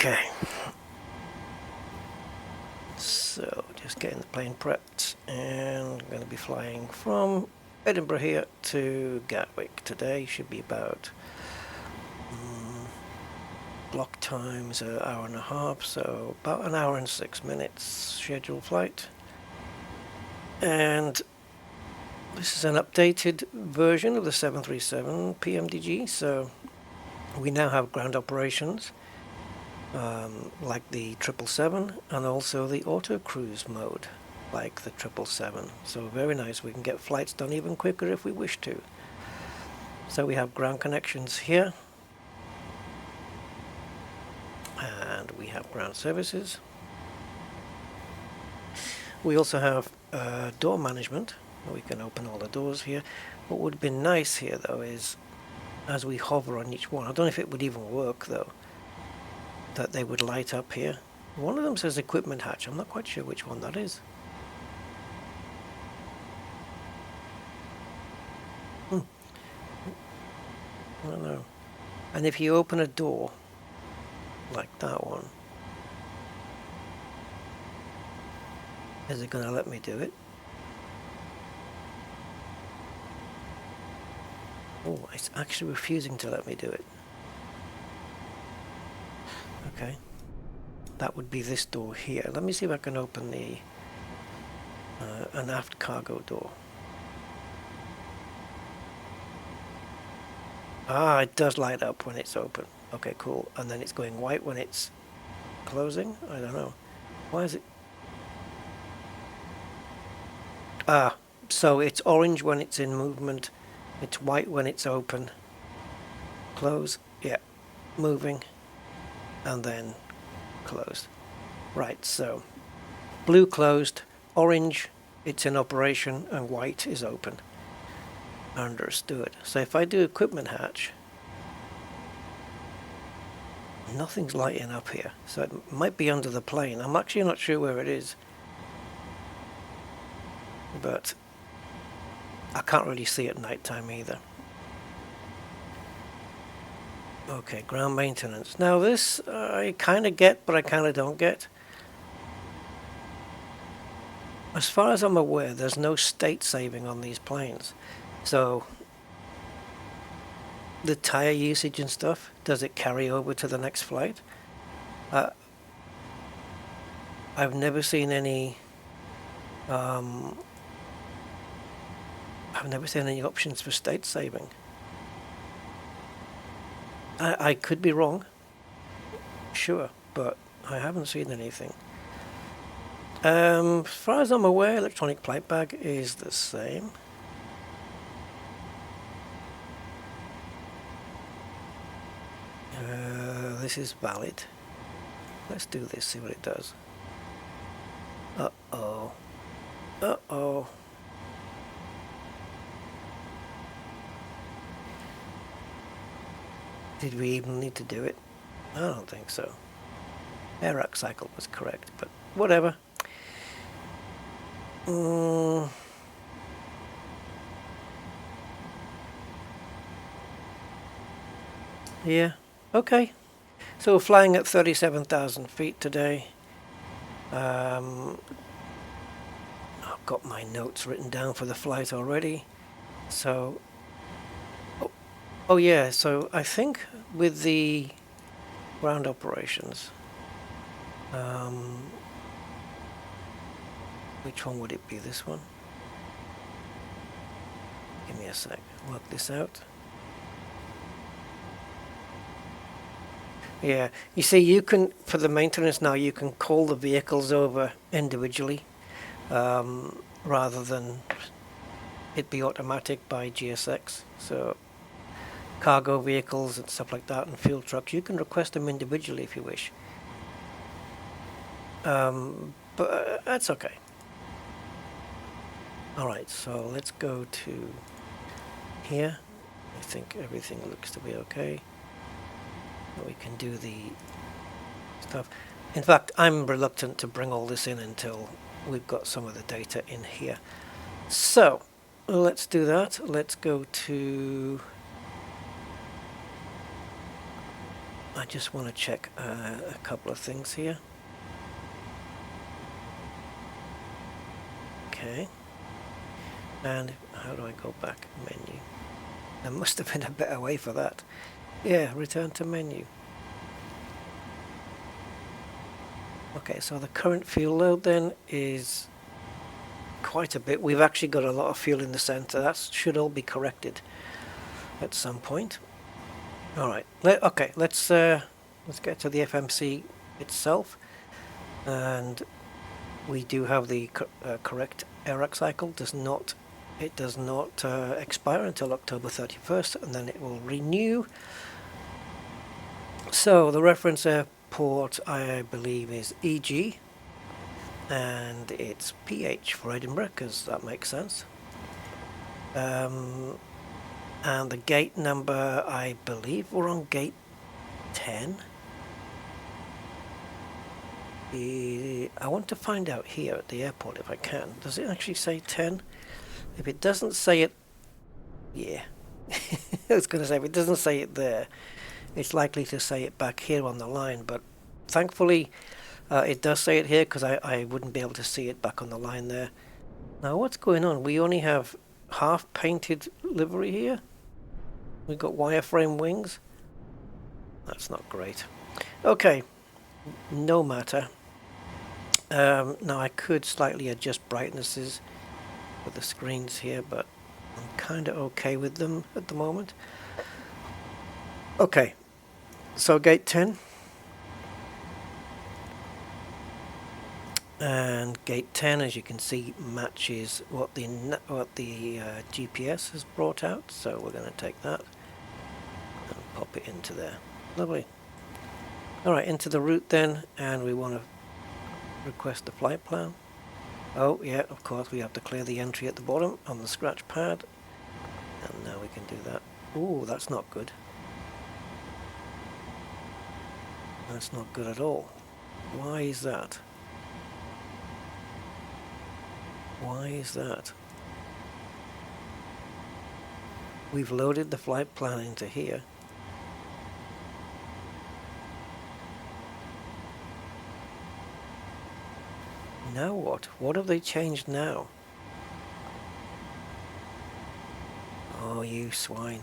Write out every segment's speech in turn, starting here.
Okay. So just getting the plane prepped, and I'm going to be flying from Edinburgh here to Gatwick today. Should be about block times an hour and a half, so about an hour and 6 minutes scheduled flight. And this is an updated version of the 737 PMDG, so we now have ground operations like the 777, and also the auto cruise mode like the 777. So very nice, we can get flights done even quicker if we wish to. So we have ground connections here, and we have ground services. We also have door management. We can open all the doors here. What would be nice here though is, as we hover on each one, I don't know if it would even work though, that they would light up here. One of them says equipment hatch. I'm not quite sure which one that is. I don't know. And if you open a door like that one, is it going to let me do it? Oh, it's actually refusing to let me do it. Okay, that would be this door here. Let me see if I can open the an aft cargo door. Ah, it does light up when it's open. Okay, cool. And then it's going white when it's closing? I don't know. Why is it? Ah, so it's orange when it's in movement. It's white when it's open. Close. Yeah. Moving. And then closed. Right, so blue closed, orange it's in operation, and white is open. Understood. So if I do equipment hatch, nothing's lighting up here, so it might be under the plane. I'm actually not sure where it is, but I can't really see at night time either. Okay, ground maintenance. Now this I kind of get, but I kind of don't get. As far as I'm aware, there's no state saving on these planes. So the tire usage and stuff, does it carry over to the next flight? I've never seen any options for state saving. I could be wrong, sure, but I haven't seen anything. As far as I'm aware, electronic flight bag is the same. This is valid. Let's do this, see what it does. Uh-oh. Uh-oh. Did we even need to do it? I don't think so. Air rack cycle was correct, but whatever. Yeah, okay. So we're flying at 37,000 feet today. I've got my notes written down for the flight already. So, oh yeah, so I think with the ground operations, which one would it be? This one? Give me a sec, work this out. Yeah, you see, you can, for the maintenance now, you can call the vehicles over individually, rather than it be automatic by GSX. So cargo vehicles and stuff like that, and fuel trucks, you can request them individually if you wish. But that's okay. Alright, so let's go to here. I think everything looks to be okay. We can do the stuff. In fact, I'm reluctant to bring all this in until we've got some of the data in here. So let's do that. Let's go to I just want to check a couple of things here. Okay. And how do I go back? Menu. There must have been a better way for that. Yeah, return to menu. Okay, so the current fuel load then is quite a bit. We've actually got a lot of fuel in the center. That should all be corrected at some point. All right. Okay, let's get to the FMC itself, and we do have the correct ARAC cycle. It does not expire until October 31st, and then it will renew. So the reference airport, I believe, is EG, and it's PH for Edinburgh, because that makes sense. And the gate number, I believe we're on gate 10. I want to find out here at the airport if I can. Does it actually say 10? If it doesn't say it, yeah. I was going to say, if it doesn't say it there, it's likely to say it back here on the line. But thankfully, it does say it here, because I wouldn't be able to see it back on the line there. Now, what's going on? We only have half-painted livery here. We've got wireframe wings. That's not great. Okay, no matter. Now I could slightly adjust brightnesses for the screens here, but I'm kind of okay with them at the moment. Okay, so gate 10. And gate 10, as you can see, matches what the GPS has brought out. So we're going to take that and pop it into there. Lovely. All right, into the route then, and we want to request the flight plan. Oh yeah, of course we have to clear the entry at the bottom on the scratch pad, and now we can do that. Ooh, that's not good. That's not good at all. Why is that? Why is that? We've loaded the flight plan into here. Now what? What have they changed now? Oh, you swine.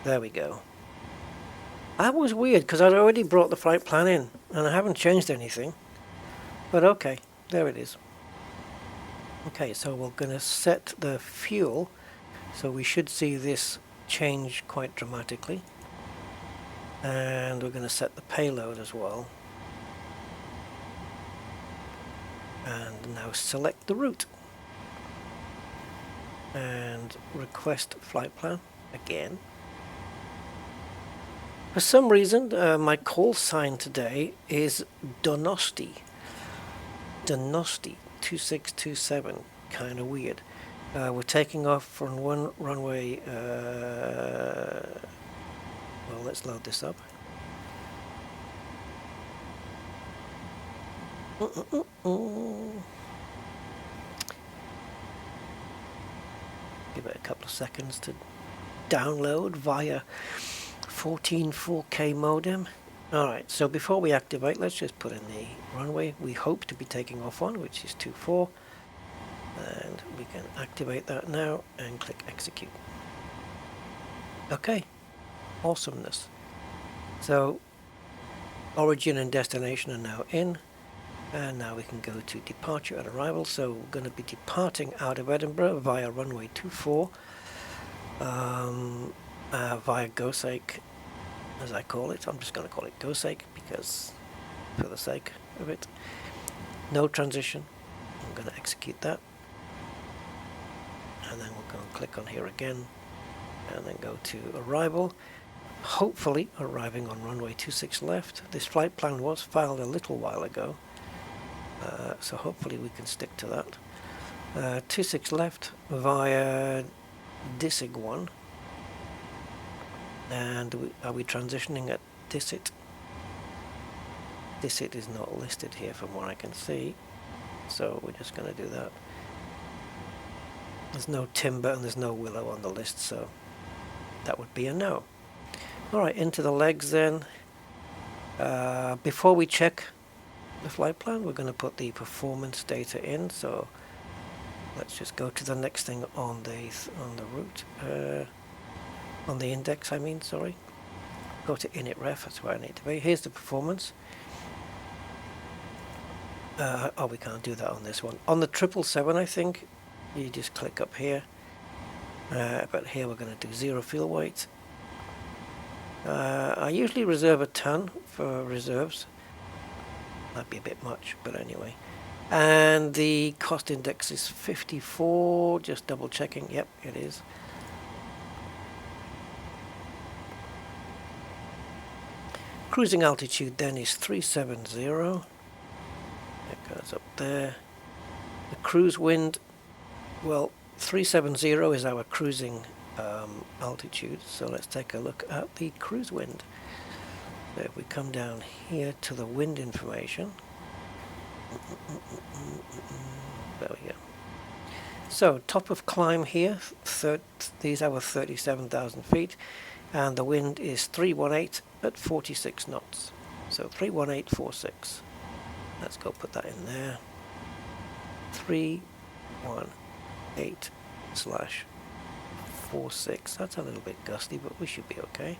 There we go. That was weird, because I'd already brought the flight plan in, and I haven't changed anything. But okay, there it is. Okay, so we're going to set the fuel, so we should see this change quite dramatically. And we're going to set the payload as well. And now select the route. And request flight plan again. For some reason, my call sign today is Donosti. Donosti 2627. Kind of weird. We're taking off from one runway. Well, let's load this up. Give it a couple of seconds to download via 14 4K modem. Alright, so before we activate, let's just put in the runway we hope to be taking off on, which is 24. And we can activate that now and click execute. Okay, awesomeness. So origin and destination are now in, and now we can go to departure and arrival. So we're going to be departing out of Edinburgh via runway 24, via Gosake, as I call it. I'm just going to call it Gosake because for the sake of it. No transition. I'm going to execute that. And then we'll go and click on here again, and then go to arrival. Hopefully arriving on runway 26 left. This flight plan was filed a little while ago, so hopefully we can stick to that. 26 left via Dissig 1. And are we transitioning at Dissit? Dissit is not listed here from what I can see, so we're just going to do that. There's no Timber and there's no Willow on the list, so that would be a no. Alright, into the legs then. Before we check the flight plan, we're going to put the performance data in, so let's just go to the next thing on the route, on the index I mean, sorry. Go to init.ref, that's where I need to be. Here's the performance. Oh, we can't do that on this one. On the 777, I think, you just click up here. But here we're going to do 0 fuel weight. I usually reserve a ton for reserves. Might be a bit much, but anyway. And the cost index is 54, just double checking. Yep, it is. Cruising altitude then is 370. It goes up there. The cruise wind, well, 370 is our cruising altitude, so let's take a look at the cruise wind. So if we come down here to the wind information, there we go. So top of climb here, these are 37,000 feet, and the wind is 318 at 46 knots. So 31846. Let's go put that in there. 318/46. That's a little bit gusty, but we should be okay.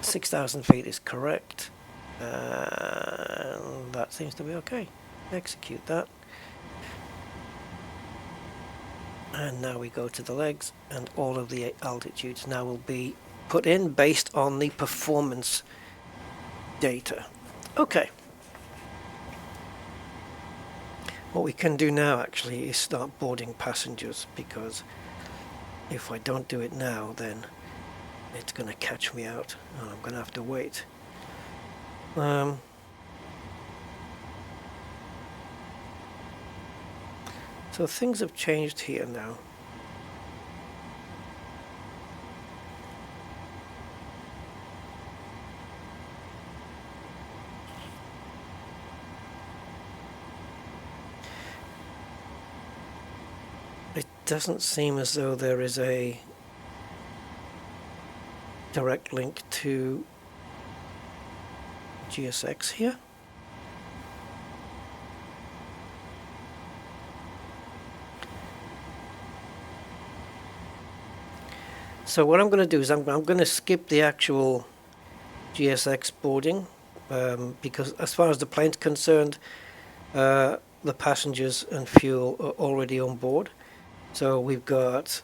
6,000 feet is correct. And that seems to be okay. Execute that. And now we go to the legs, and all of the altitudes now will be put in based on the performance data. Okay. What we can do now actually is start boarding passengers, because if I don't do it now, then it's going to catch me out and I'm going to have to wait. So things have changed here now. It doesn't seem as though there is a direct link to GSX here. So what I'm going to do is I'm going to skip the actual GSX boarding, because as far as the plane's concerned, the passengers and fuel are already on board. So we've got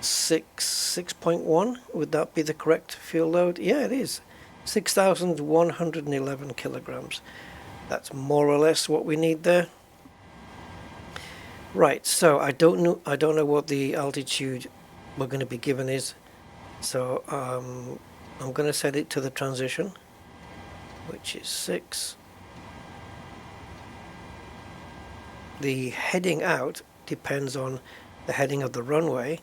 6.1. Would that be the correct fuel load? Yeah, it is. 6,111 kilograms. That's more or less what we need there. Right. So I don't know what the altitude we're going to be given is. So I'm going to set it to the transition, which is 6. The heading out depends on the heading of the runway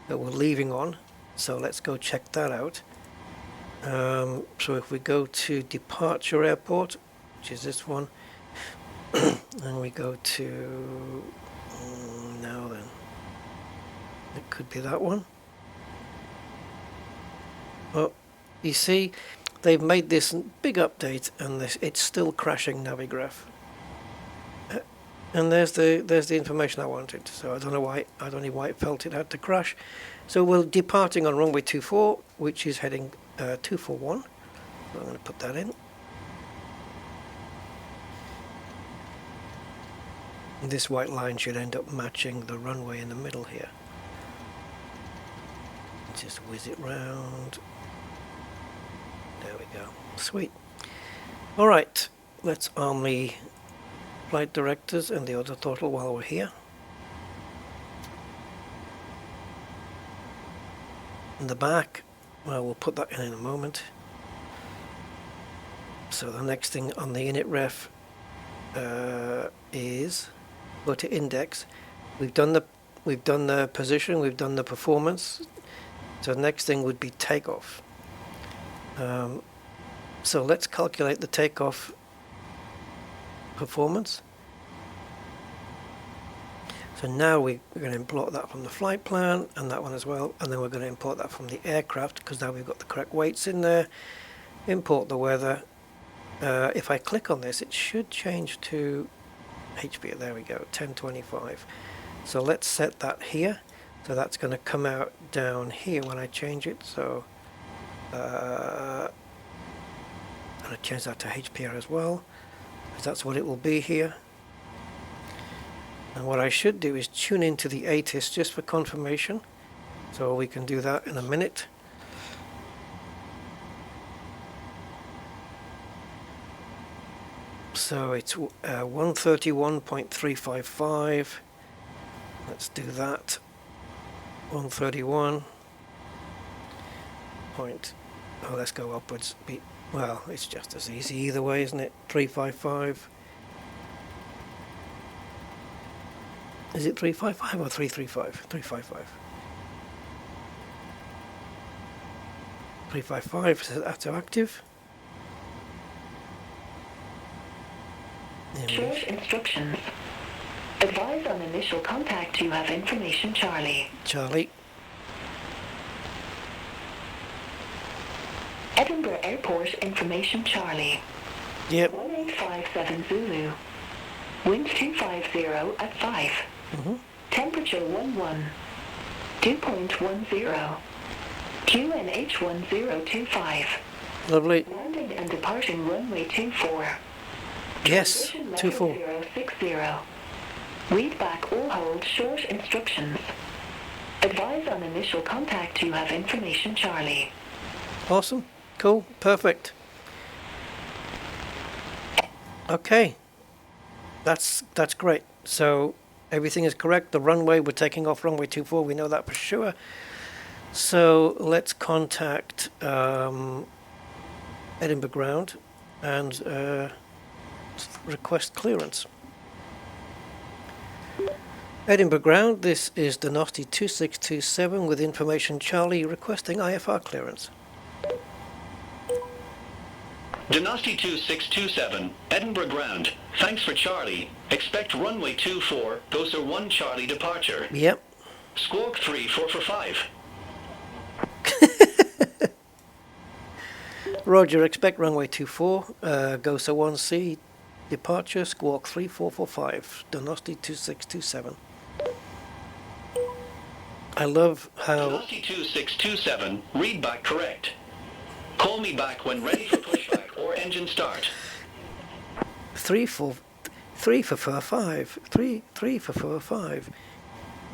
that we're leaving on, so let's go check that out. So if we go to departure airport, which is this one, and we go to, now then, it could be that one. Well, you see, they've made this big update, and it's still crashing Navigraph. And there's the information I wanted. So I don't know why it felt it had to crash. So we're departing on runway 24, which is heading 241. So I'm going to put that in. And this white line should end up matching the runway in the middle here. Just whiz it round. There we go. Sweet. All right, let's arm the flight directors and the auto throttle while we're here. In the back, well, we'll put that in a moment. So the next thing on the init.ref is go to index. We've done the position, we've done the performance. So the next thing would be takeoff. So let's calculate the takeoff performance. So So now we're going to import that from the flight plan, and that one as well, and then we're going to import that from the aircraft, because now we've got the correct weights in there. Import the weather. If I click on this, it should change to HP. There we go, 1025. So let's set that here. So that's going to come out down here when I change it. So I'm going to change that to HPR as well, because that's what it will be here. And what I should do is tune into the ATIS just for confirmation. So we can do that in a minute. So it's 131.355. Let's do that. 131. Oh, let's go upwards. Well, it's just as easy either way, isn't it? 355. Is it 355 or 335? 355. 355, so that's active. Short instructions. Advise on initial contact you have information Charlie. Charlie. Edinburgh Airport information Charlie. Yep. 1857 Zulu. Wind 250 at 5. Temperature 11. 2.10. QNH 1025. Lovely. Landing and departing runway 24. Yes, 24. 060. Read back or hold short instructions. Advise on initial contact you have information Charlie. Awesome. Cool. Perfect. Okay. That's great. So everything is correct. The runway, we're taking off runway 24. We know that for sure. So let's contact Edinburgh ground and request clearance. Edinburgh ground, this is Donosti 2627 with information Charlie requesting IFR clearance. Donosti 2627, Edinburgh ground. Thanks for Charlie. Expect runway 24, Gosar 1 Charlie departure. Yep. Squawk 3445. Roger, expect runway 24, Gosar 1C departure, squawk 3445, Donosti 2627. I love how... Donosti 2627, read back correct. Call me back when ready for pushback or engine start. 3 for 5.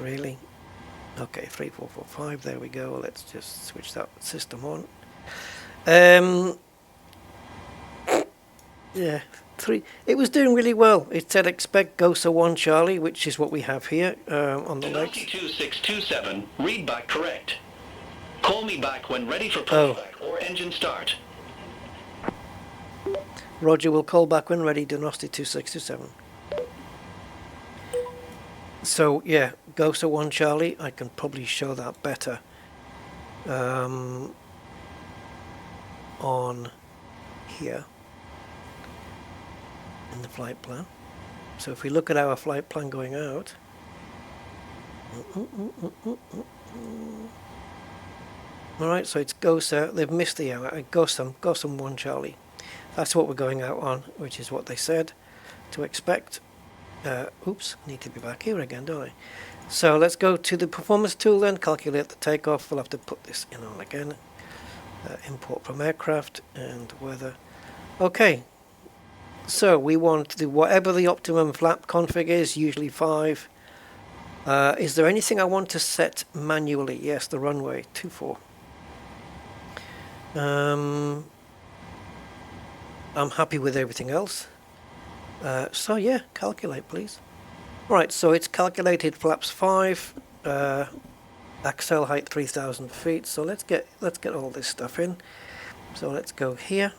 Really? Okay, 3445. There we go. Let's just switch that system on. Yeah, 3. It was doing really well. It said expect Gosar 1 Charlie, which is what we have here on the legs. 2627, read back correct. Call me back when ready for pushback or engine start. Roger, will call back when ready, Donosti 2627. So, yeah, Gosar 1 Charlie, I can probably show that better on here in the flight plan. So if we look at our flight plan going out, alright, so it's Gosar, they've missed the hour, Gosar 1 Charlie. That's what we're going out on, which is what they said to expect. Oops, need to be back here again, don't I? So let's go to the performance tool then, calculate the takeoff. We'll have to put this in on again. Import from aircraft and weather. Okay, so we want whatever the optimum flap config is, usually 5. Is there anything I want to set manually? Yes, the runway 24. I'm happy with everything else. So yeah, calculate please. Right, so it's calculated flaps 5, axle height 3,000 feet. So let's get all this stuff in. So let's go here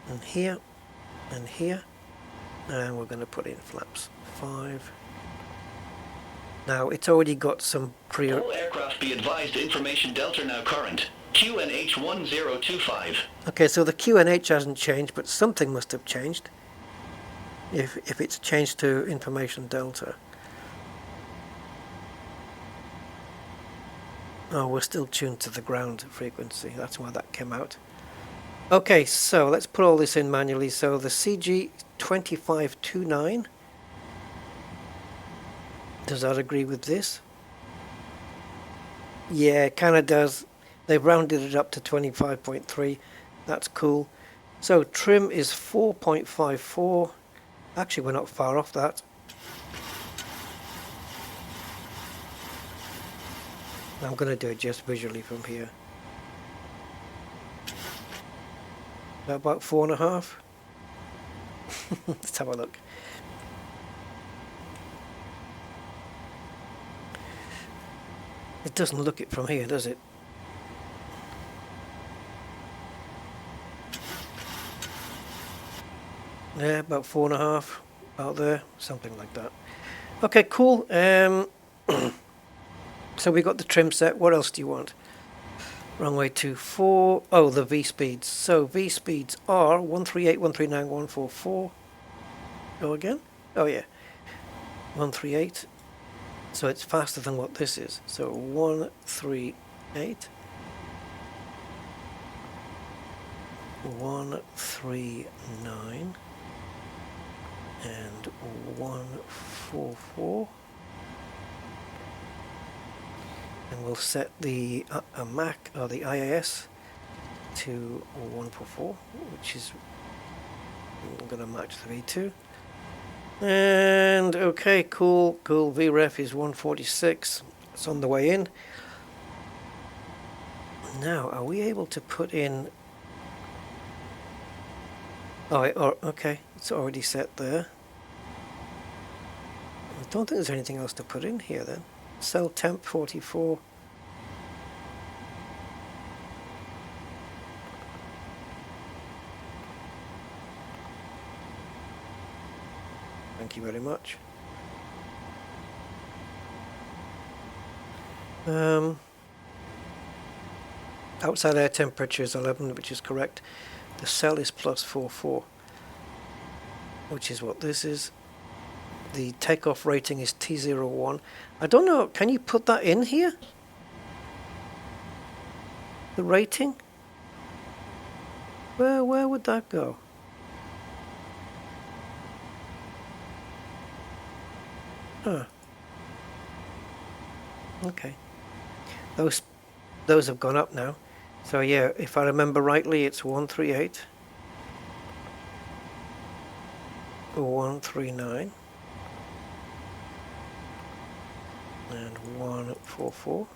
and here and here, and we're going to put in flaps 5. Now it's already got some All aircraft be advised information delta now current. QNH 1025. Okay, so the QNH hasn't changed, but something must have changed. If it's changed to information delta. Oh, we're still tuned to the ground frequency. That's why that came out. Okay, so let's put all this in manually. So the CG2529. Does that agree with this? Yeah, it kind of does. They've rounded it up to 25.3. That's cool. So trim is 4.54. Actually, we're not far off that. I'm going to do it just visually from here. About 4.5. Let's have a look. It doesn't look it from here, does it? Yeah, about 4.5, out there, something like that. Okay, cool. So we got the trim set. What else do you want? Runway 24. Oh, the V speeds. So V speeds are 138, 139, 144. Go again? Oh yeah, 138. So it's faster than what this is. So 138. 139 and 144, and we'll set the Mac or the IIS to 144, which is going to match the V2. And okay, cool. VREF is 146. It's on the way in. Now, are we able to put in? Oh, okay, it's already set there. I don't think there's anything else to put in here then. Cell temp 44. Thank you very much. Outside air temperature is 11, which is correct. The cell is plus 44, which is what this is. The takeoff rating is T01. I don't know, can you put that in here? The rating? Where would that go? Huh. Okay. Those have gone up now. So yeah, if I remember rightly, it's 138, 139, and 144.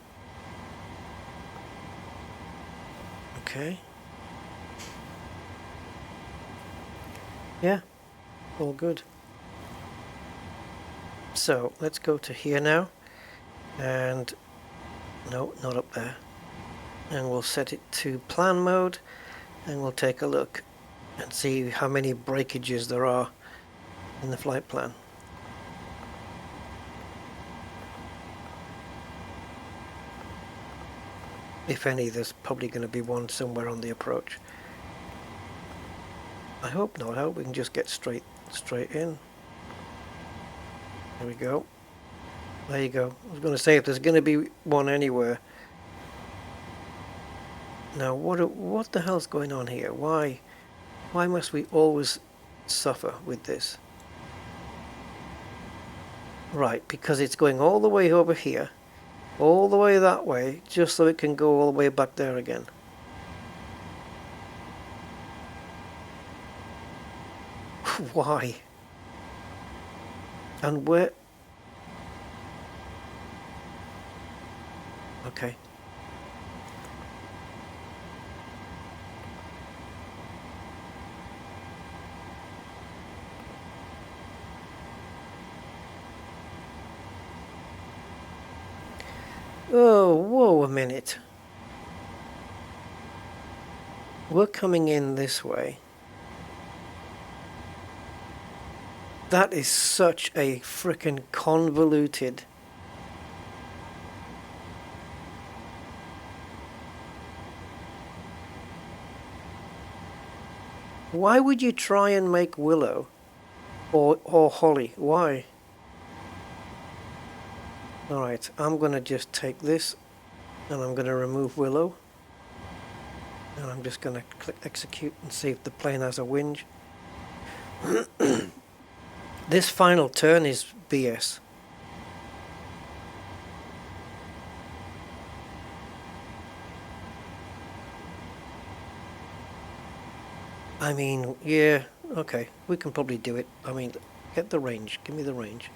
Okay. Yeah, all good. So let's go to here now, and no, not up there. And we'll set it to plan mode, and we'll take a look and see how many breakages there are in the flight plan. If any, there's probably going to be one somewhere on the approach. I hope not. I hope we can just get straight in. There we go. There you go. I was going to say, if there's going to be one anywhere. Now, what the hell's going on here? Why must we always suffer with this? Right, because it's going all the way over here, all the way that way, just so it can go all the way back there again. Why? And where? Okay. Oh, whoa a minute. We're coming in this way. That is such a frickin' convoluted. Why would you try and make willow or holly? Why? Alright, I'm gonna just take this And I'm going to remove Willow. And I'm just going to click execute and see if the plane has a winge. This final turn is BS. I mean, yeah, okay, we can probably do it. I mean, get the range, give me the range.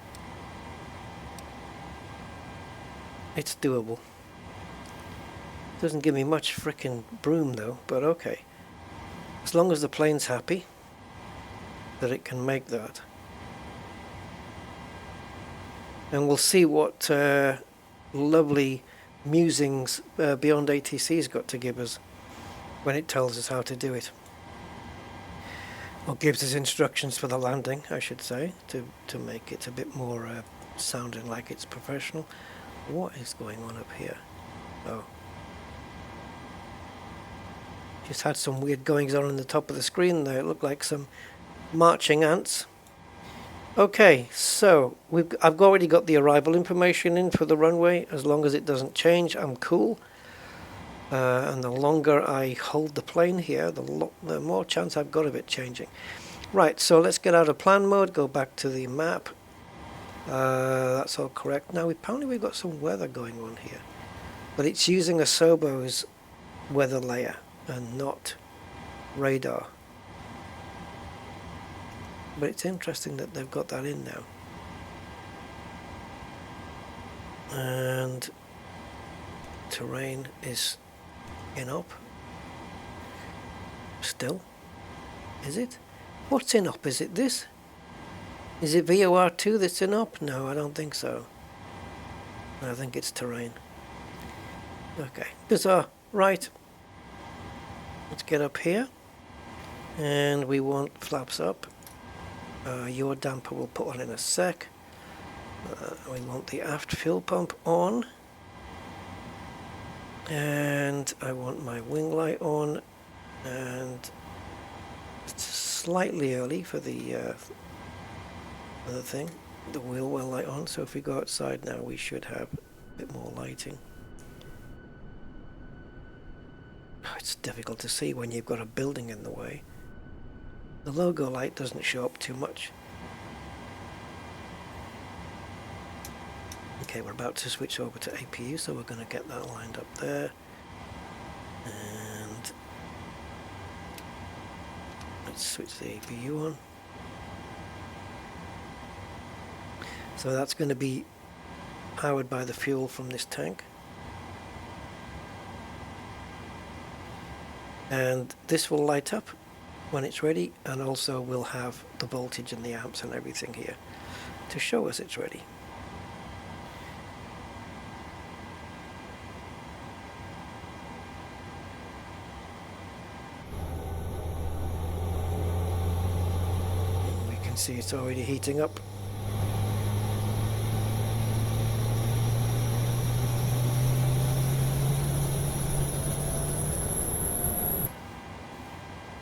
It's doable. Doesn't give me much frickin' broom though, but okay. As long as the plane's happy that it can make that. And we'll see what lovely musings Beyond ATC's got to give us when it tells us how to do it. Or gives us instructions for the landing, I should say, to make it a bit more sounding like it's professional. What is going on up here? Oh. Just had some weird goings on the top of the screen there. It looked like some marching ants. Okay, so I've already got the arrival information in for the runway. As long as it doesn't change, I'm cool. And the longer I hold the plane here, the more chance I've got of it changing. Right, so let's get out of plan mode, go back to the map. That's all correct. Now, apparently we've got some weather going on here. But it's using Asobo's weather layer and not radar. But it's interesting that they've got that in now. And terrain is in-op. Still. Is it? What's in-op? Is it this? Is it VOR2 that's in-op? No, I don't think so. I think it's terrain. Okay. Bizarre. Right. Let's get up here. And we want flaps up. Your damper we'll put on in a sec. We want the aft fuel pump on. And I want my wing light on. And it's slightly early for the other thing. The wheel well light on. So if we go outside now, we should have a bit more lighting. It's difficult to see when you've got a building in the way. The logo light doesn't show up too much. Okay, we're about to switch over to APU, so we're going to get that lined up there. And let's switch the APU on. So that's going to be powered by the fuel from this tank. And this will light up when it's ready, and also we'll have the voltage and the amps and everything here to show us it's ready. We can see it's already heating up.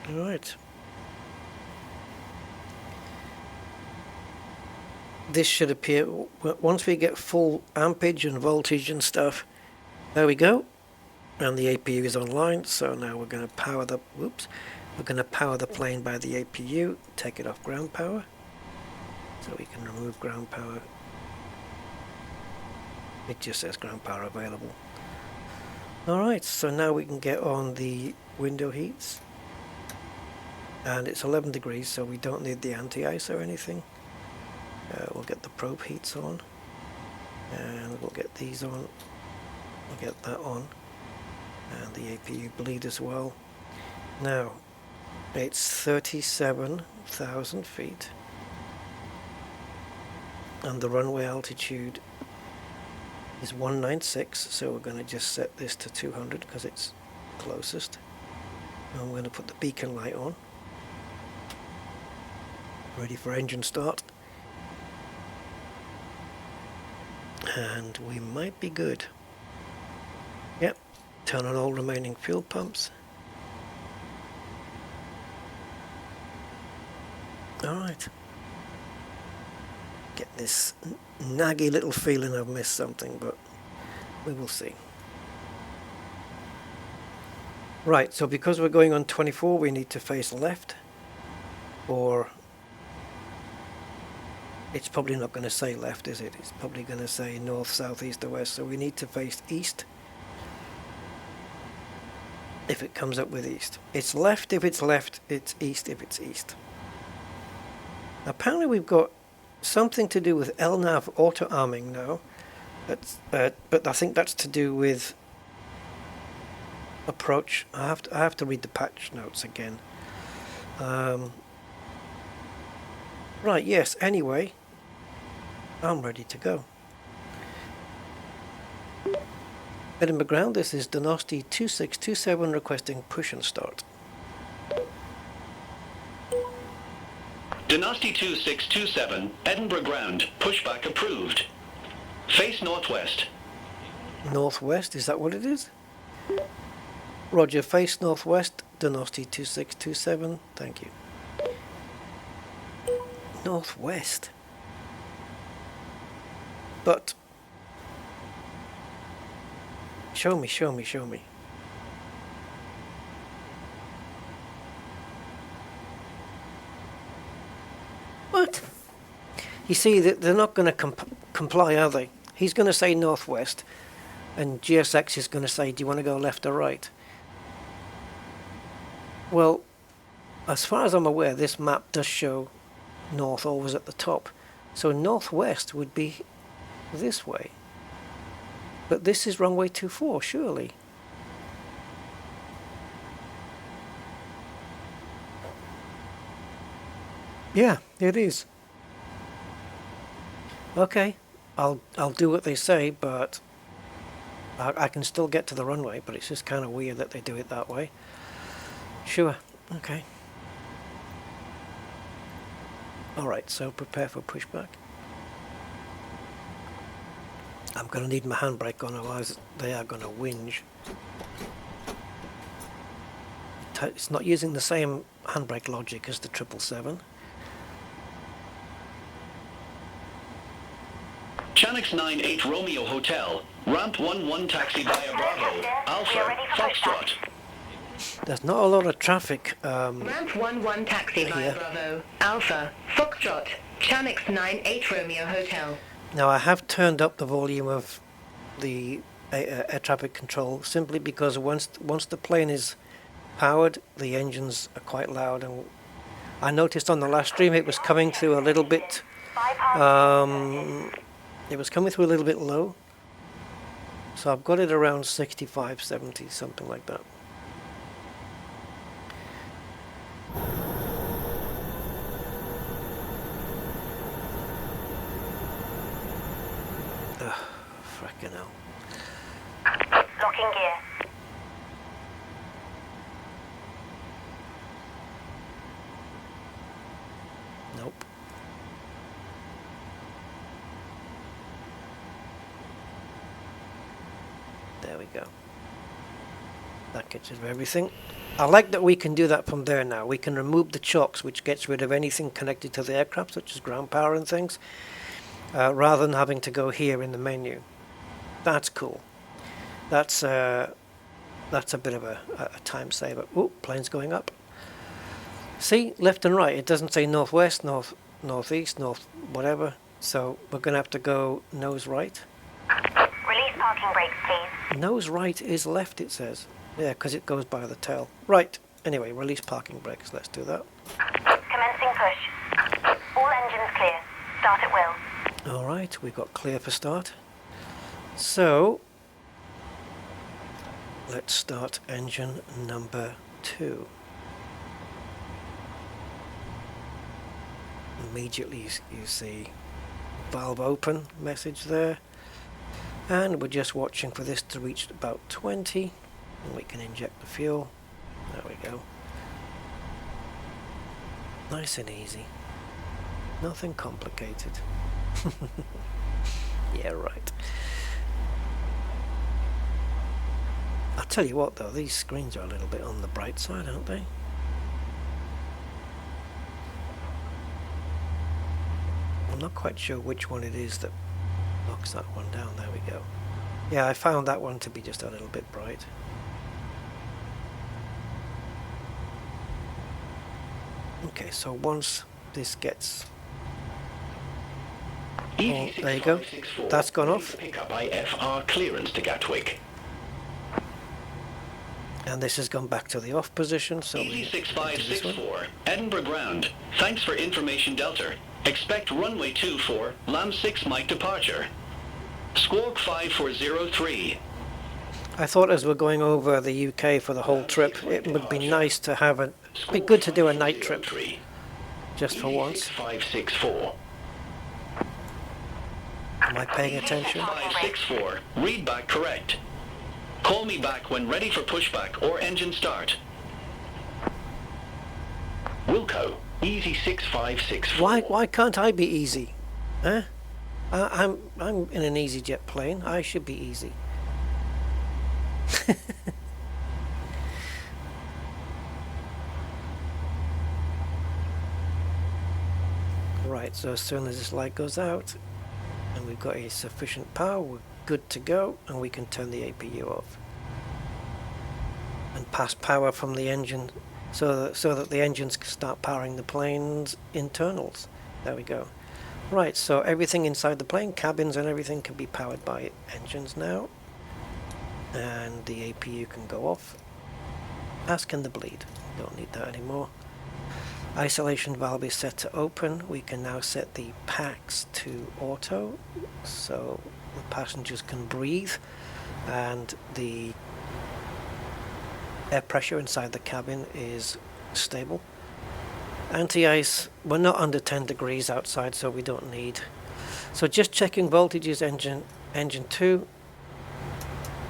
Right. This should appear once we get full ampage and voltage and stuff. There we go. And the APU is online, so now we're going to power the we're going to power the plane by the APU, take it off ground power. So we can remove ground power. It just says ground power available. Alright, so now we can get on the window heats. And it's 11 degrees, so we don't need the anti-ice or anything. We'll get the probe heats on, and we'll get these on. We'll get that on, and the APU bleed as well. Now, it's 37,000 feet, and the runway altitude is 196, so we're going to just set this to 200 because it's closest. And we're going to put the beacon light on. Ready for engine start. And we might be good. Yep. Turn on all remaining fuel pumps. Alright. Get this naggy little feeling I've missed something, but we will see. Right, so because we're going on 24, we need to face left, or it's probably not going to say left, is it? It's probably going to say north, south, east, or west, so we need to face east if it comes up with east. It's left if it's left, it's east if it's east. Apparently we've got something to do with LNAV auto-arming now, but I think that's to do with approach. I have to read the patch notes again. Right, yes, anyway, I'm ready to go. Edinburgh ground, this is Dynasty 2627 requesting push and start. Dynasty 2627, Edinburgh ground, pushback approved. Face northwest. Northwest, is that what it is? Roger, face northwest, Dynasty 2627, thank you. Northwest. But show me. What? You see, that they're not going to comply, are they? He's going to say northwest, and GSX is going to say, do you want to go left or right? Well, as far as I'm aware, this map does show north always at the top. So northwest would be this way. But this is runway 24, surely. Yeah, it is. Okay, I'll do what they say, but I can still get to the runway, but it's just kind of weird that they do it that way. Sure, okay. Alright, so prepare for pushback. I'm going to need my handbrake on, otherwise they are going to whinge. It's not using the same handbrake logic as the 777. Chanix 98 Romeo Hotel, ramp 11 taxi via Bravo, Alpha, Foxtrot. There's not a lot of traffic Ramp 11 taxi via here. Bravo, Alpha, Foxtrot, Chanix 98 Romeo Hotel. Now I have turned up the volume of the air traffic control simply because once the plane is powered, the engines are quite loud, and I noticed on the last stream it was coming through a little bit low, so I've got it around 65, 70, something like that. Frickin' hell. Locking gear. Nope. There we go. That gets rid of everything. I like that we can do that from there now. We can remove the chocks, which gets rid of anything connected to the aircraft, such as ground power and things, rather than having to go here in the menu. That's cool. That's a bit of a time saver. Oh, plane's going up. See, left and right. It doesn't say northwest, northeast, north, whatever. So we're going to have to go nose right. Release parking brakes, please. Nose right is left, it says. Yeah, because it goes by the tail. Right. Anyway, release parking brakes. Let's do that. Commencing push. All engines clear. Start at will. All right, we've got clear for start. So let's start engine number 2. Immediately you see valve open message there, and we're just watching for this to reach about 20, and we can inject the fuel. There we go. Nice and easy, nothing complicated. Yeah, right. I'll tell you what though, these screens are a little bit on the bright side, aren't they? I'm not quite sure which one it is that knocks that one down. There we go. Yeah, I found that one to be just a little bit bright. Okay, so once this gets... Easy Oh, there you go. 6564. That's gone off. Pick up IFR clearance to Gatwick. And this has gone back to the off position, so Easy we into this one. 6564, Edinburgh ground. Thanks for information Delta. Expect runway 24, LAM 6 Mike departure. Squawk 5403. I thought as we're going over the UK for the whole trip, it would be nice to have a... be good to do a night trip, just for once. 6564. Am I paying attention? 564. Read back correct. Call me back when ready for pushback or engine start. Wilco, easy 6564. Why can't I be easy? Huh? I'm in an EasyJet plane. I should be easy. Right, so as soon as this light goes out and we've got a sufficient power, we're good to go, and we can turn the APU off and pass power from the engine so that the engines can start powering the plane's internals. There we go. Right, so everything inside the plane, cabins and everything, can be powered by engines now, and the APU can go off, as can the bleed. Don't need that anymore. Isolation valve is set to open. We can now set the packs to auto, so the passengers can breathe, and the air pressure inside the cabin is stable. Anti-ice, we're not under 10 degrees outside, so we don't need. So just checking voltages, engine 2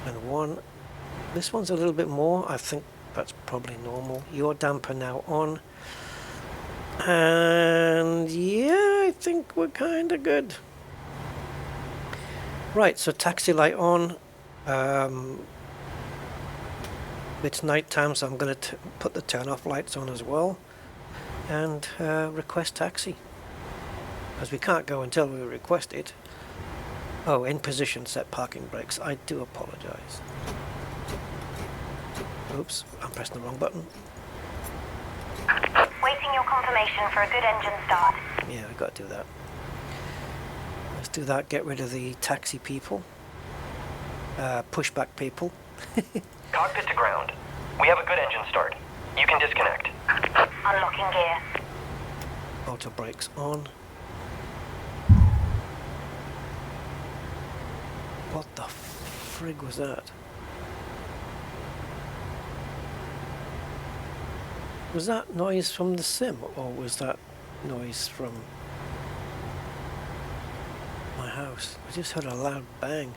and 1. This one's a little bit more. I think that's probably normal. Your damper now on. And yeah, I think we're kind of good. Right, so taxi light on. It's night time, so I'm going to put the turn off lights on as well, and request taxi, as we can't go until we request it. Oh, in position, set parking brakes. I do apologize. Oops, I'm pressing the wrong button. Waiting your confirmation for a good engine start. Yeah, we've got to do that. Let's do that, get rid of the taxi people. Pushback people. Cockpit to ground. We have a good engine start. You can disconnect. Unlocking gear. Auto brakes on. What the frig was that? Was that noise from the sim, or was that noise from my house? I just heard a loud bang.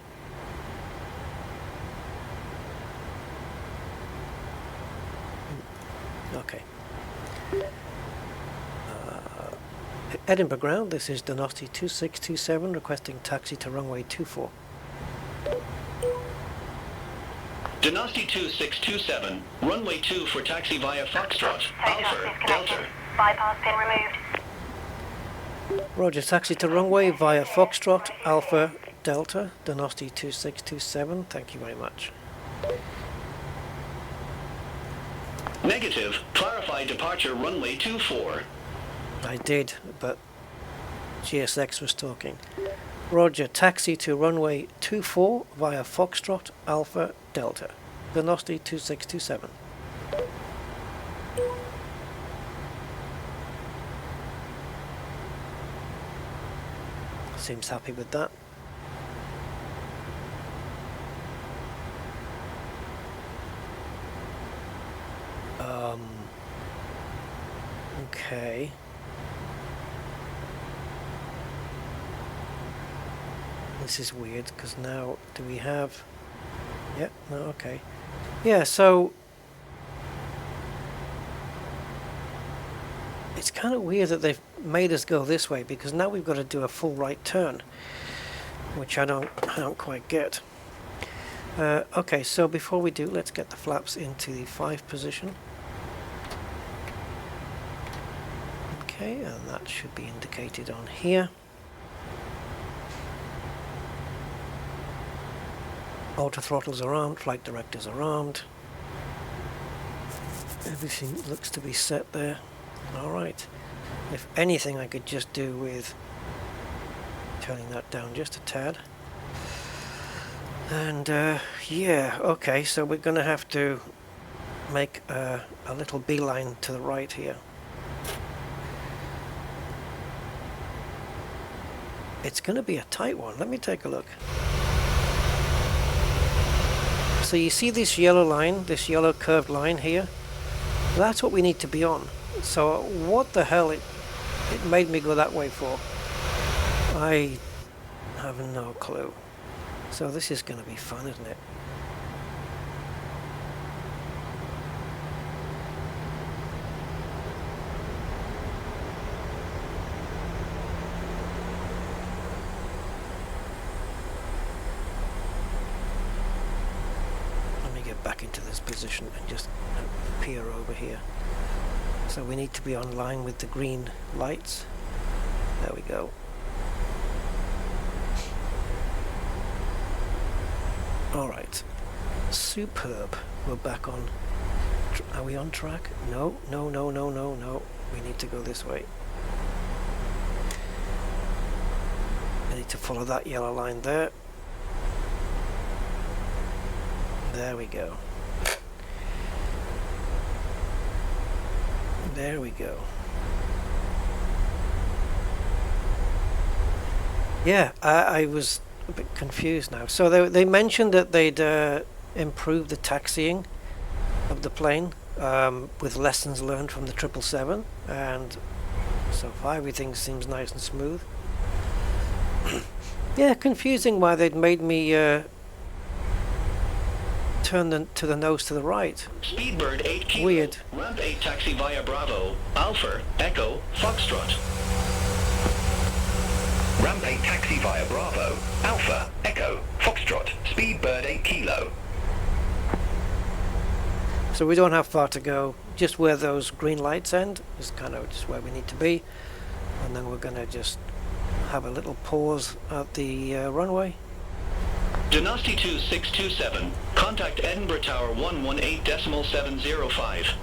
Okay. Edinburgh ground, this is Donosti 2627 requesting taxi to runway 24. Donosti 2627, runway 2 for taxi via Foxtrot, Alpha, disconnected. Delta. Bypass pin removed. Roger, taxi to runway via Foxtrot, Alpha, Delta, Donosti 2627, thank you very much. Negative, clarify departure runway 24. I did, but GSX was talking. Roger, taxi to runway 24 via Foxtrot, Alpha, Delta, Donosti 2627. Seems happy with that. Okay. This is weird, because now, do we have... Yeah, no, okay. Yeah, so... It's kind of weird that they've made us go this way, because now we've got to do a full right turn, which I don't quite get. Okay, so before we do, let's get the flaps into the 5 position. Okay, and that should be indicated on here. Auto throttles are armed, flight directors are armed. Everything looks to be set there. Alright. If anything, I could just do with turning that down just a tad. And yeah, okay, so we're going to have to make a little beeline to the right here. It's going to be a tight one. Let me take a look. So you see this yellow line, this yellow curved line here? That's what we need to be on. So what the hell it made me go that way for? I have no clue. So this is going to be fun, isn't it? Let me get back into this position and just peer over here. So we need to be on line with the green lights. There we go. Alright, superb. We're back on. Are we on track? No, no, no, no, no, no. We need to go this way. I need to follow that yellow line there. There we go. There we go. Yeah, I was a bit confused now. So they mentioned that they'd improve the taxiing of the plane with lessons learned from the 777, and so far everything seems nice and smooth. Yeah, confusing why they'd made me turn to the nose to the right. Speedbird 8 Kilo. Weird. Ramp 8 taxi via Bravo, Alpha, Echo, Foxtrot. Ramp 8 taxi via Bravo, Alpha, Echo, Foxtrot, Speedbird 8 Kilo. So we don't have far to go. Just where those green lights end is kind of just where we need to be. And then we're going to just have a little pause at the runway. Dynasty 2627, contact Edinburgh Tower 118.705.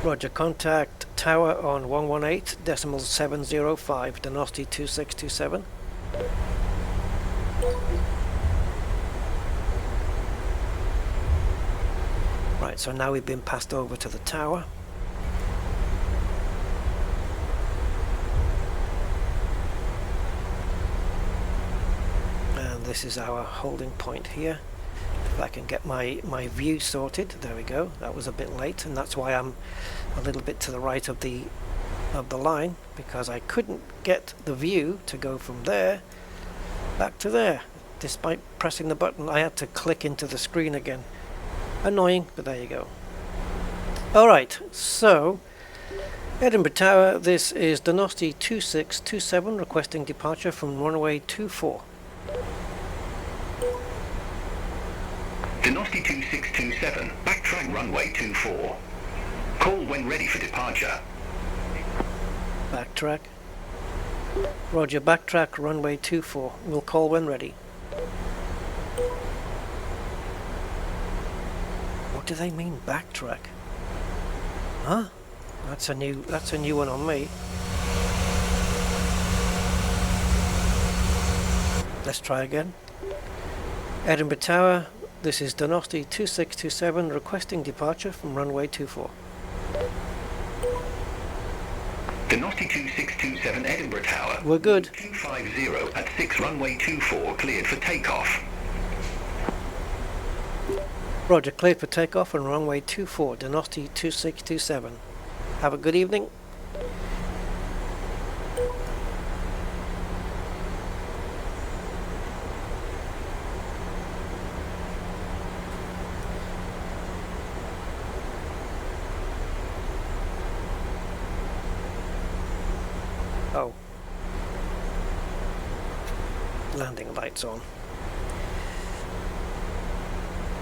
Roger, contact tower on 118.705, Dynasty 2627. Right, so now we've been passed over to the tower. And this is our holding point here. If I can get my view sorted, there we go. That was a bit late, and that's why I'm a little bit to the right of the line, because I couldn't get the view to go from there back to there. Despite pressing the button, I had to click into the screen again. Annoying, but there you go. Alright, so Edinburgh Tower, this is Dynasty 2627 requesting departure from runway 24. Dynasty 2627, backtrack runway 24. Call when ready for departure. Backtrack. Roger, backtrack runway 24. We'll call when ready. What do they mean backtrack? Huh? That's a new one on me. Let's try again. Edinburgh Tower, this is Dynasty 2627 requesting departure from runway 24. Dynasty 2627 Edinburgh Tower. We're good. 250 at 6 runway 24 cleared for takeoff. Roger, cleared for takeoff on runway 24, Dynasty 2627. Have a good evening. Oh. Landing lights on.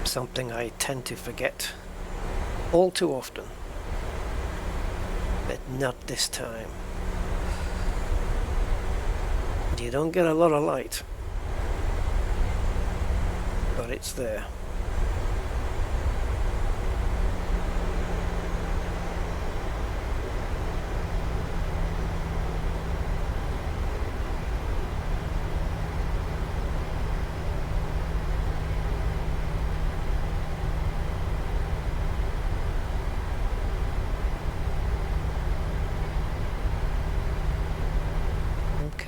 Something I tend to forget all too often. But not this time. You don't get a lot of light, but it's there.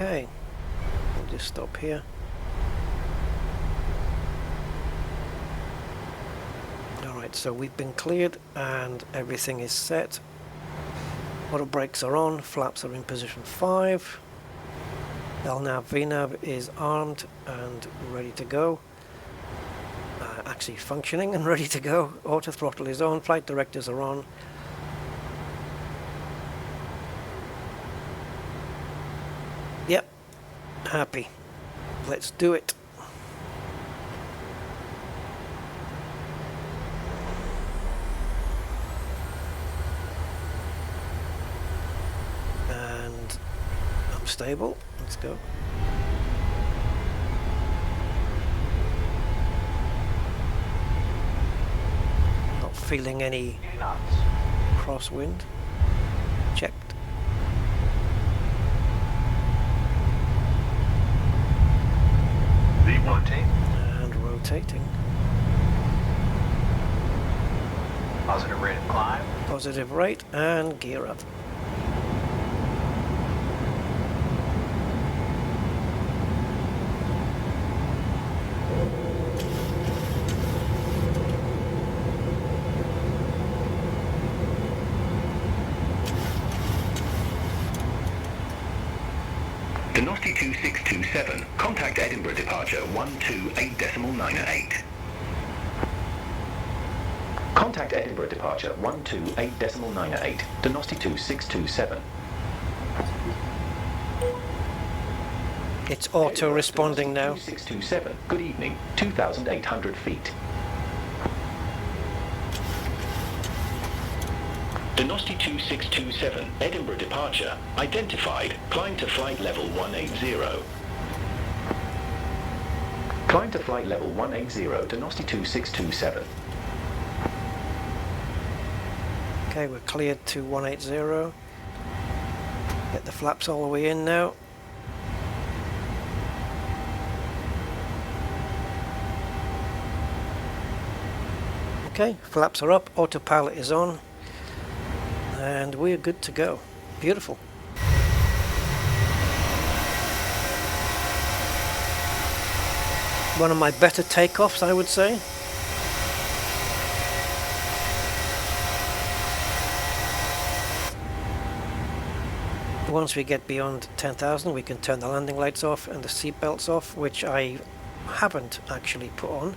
Okay, we'll just stop here. Alright, so we've been cleared and everything is set. Auto brakes are on, flaps are in position 5. LNAV, VNAV is armed and ready to go. Actually functioning and ready to go. Auto throttle is on, flight directors are on. Yep, happy. Let's do it. And I'm stable. Let's go. Not feeling any crosswind. Checked. Rotate. And rotating. Positive rate of climb. Positive rate and gear up. Denosti 2627, contact Edinburgh departure 128.98. Contact Edinburgh departure 128.98, Denosti 2627. It's auto responding now. 2627, good evening, 2,800 feet. Denosti 2627, Edinburgh departure, identified, climb to flight level 180. Climb to flight level 180, Denosti 2627. Okay, we're cleared to 180. Get the flaps all the way in now. Okay, flaps are up, autopilot is on. And we're good to go. Beautiful. One of my better takeoffs, I would say. Once we get beyond 10,000, we can turn the landing lights off and the seat belts off, which I haven't actually put on.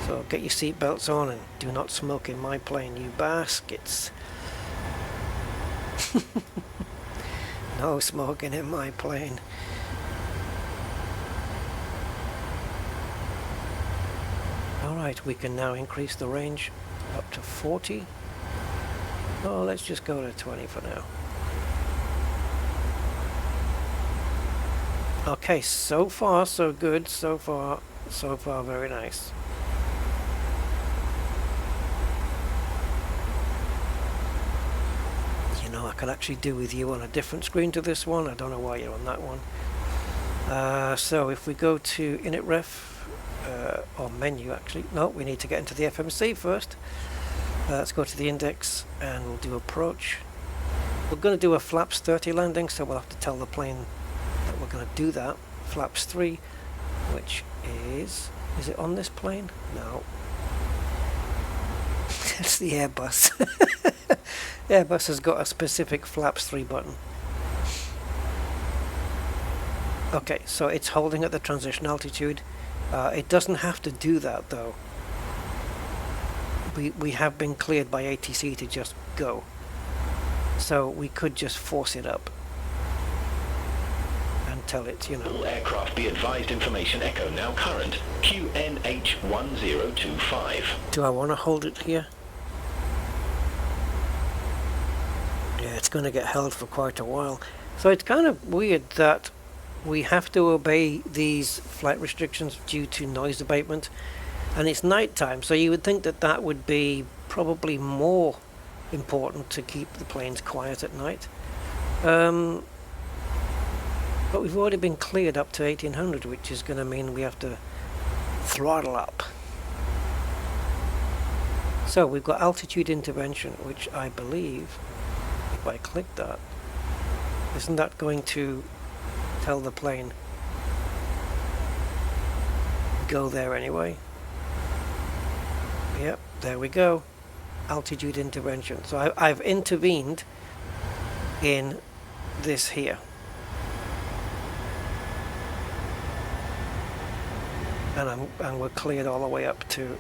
So get your seat belts on and do not smoke in my plane, you baskets. No smoking in my plane. Alright, we can now increase the range up to 40. Oh, let's just go to 20 for now. Okay, so far so good. So far very nice. I could actually do with you on a different screen to this one. I don't know why you're on that one. So if we go to init ref or menu, actually no, we need to get into the FMC first. Let's go to the index and we'll do approach. We're going to do a flaps 30 landing, so we'll have to tell the plane that we're going to do that. Flaps 3, which is it on this plane? No. It's the Airbus. Airbus has got a specific flaps 3 button. Okay, so it's holding at the transition altitude. It doesn't have to do that though. We have been cleared by ATC to just go. So we could just force it up. And tell it, All aircraft be advised information echo now current, QNH1025. Do I want to hold it here? Yeah, it's going to get held for quite a while. So it's kind of weird that we have to obey these flight restrictions due to noise abatement, and it's night time, so you would think that that would be probably more important to keep the planes quiet at night. But we've already been cleared up to 1800, which is going to mean we have to throttle up. So we've got altitude intervention, which I believe, if I click that, isn't that going to tell the plane go there anyway. Yep, there we go. Altitude intervention. So I've intervened in this here. And we're cleared all the way up to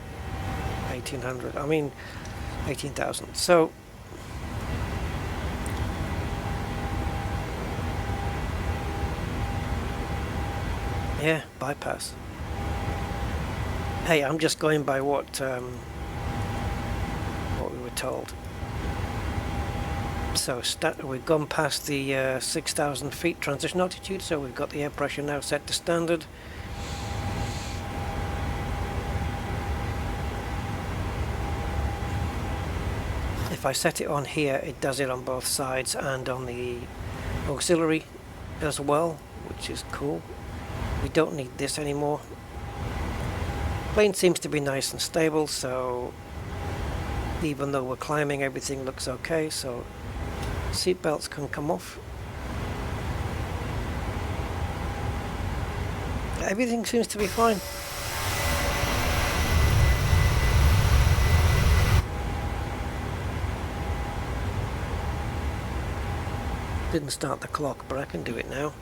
1800. I mean 18,000. So yeah, bypass. Hey, I'm just going by what we were told. So we've gone past the 6,000 feet transition altitude, so we've got the air pressure now set to standard. If I set it on here, it does it on both sides and on the auxiliary as well, which is cool. We don't need this anymore. Plane seems to be nice and stable, so even though we're climbing, everything looks okay, so seat belts can come off. Everything seems to be fine. Didn't start the clock, but I can do it now.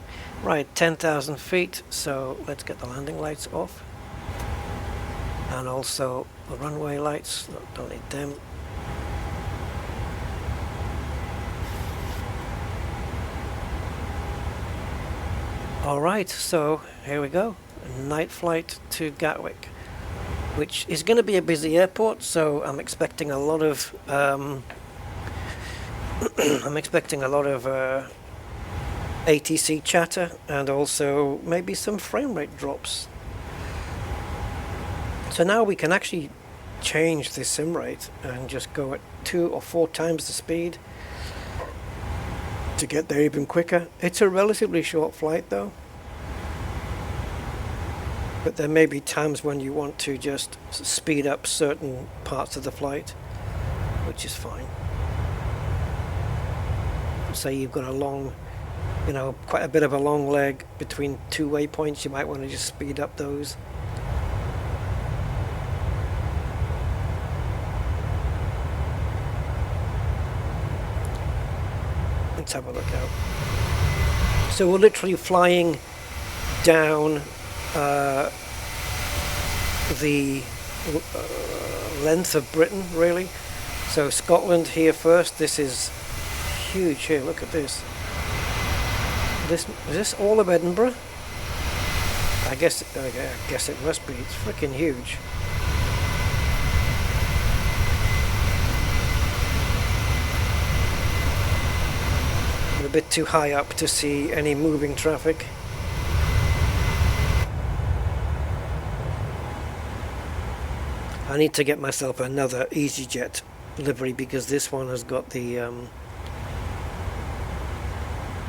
Right, 10,000 feet, so let's get the landing lights off. And also the runway lights, don't need them. Alright, so here we go. Night flight to Gatwick, which is going to be a busy airport, so I'm expecting a lot of ATC chatter and also maybe some frame rate drops. So now we can actually change the sim rate and just go at 2 or 4 times the speed to get there even quicker. It's a relatively short flight though, but there may be times when you want to just speed up certain parts of the flight, which is fine. Say you've got a long, quite a bit of a long leg between 2 waypoints, you might want to just speed up those. Let's have a look out. So we're literally flying down the length of Britain, really. So Scotland here first. This is huge here. Look at this. Is this all of Edinburgh? I guess it must be. It's freaking huge. A bit too high up to see any moving traffic. I need to get myself another EasyJet livery because this one has got the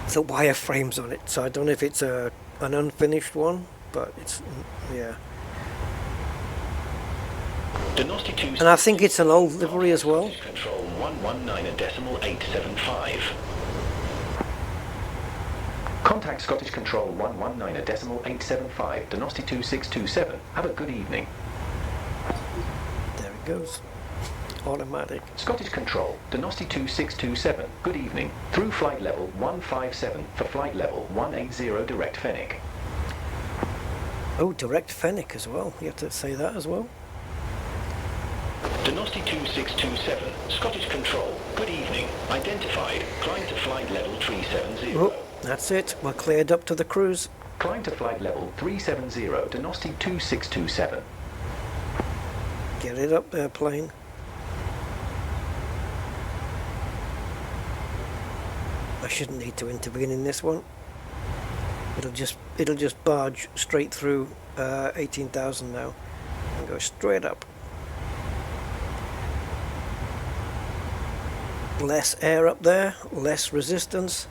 wireframes on it. So I don't know if it's an unfinished one, but it's yeah. And I think it's an old livery as well. Control 119.875. Contact Scottish Control 119.875, Donosti 2627. Have a good evening. There it goes. Automatic. Scottish Control, Donosti 2627. Good evening. Through flight level 157 for flight level 180 direct Fenwick. Oh, direct Fenwick as well. You have to say that as well. Donosti 2627, Scottish Control, good evening. Identified, climb to flight level 370. Oh, that's it. We're cleared up to the cruise. Climb to flight level 370, Donosti 2627. Get it up there, plane. I shouldn't need to intervene in this one. It'll just barge straight through 18,000 now and go straight up. Less air up there, less resistance,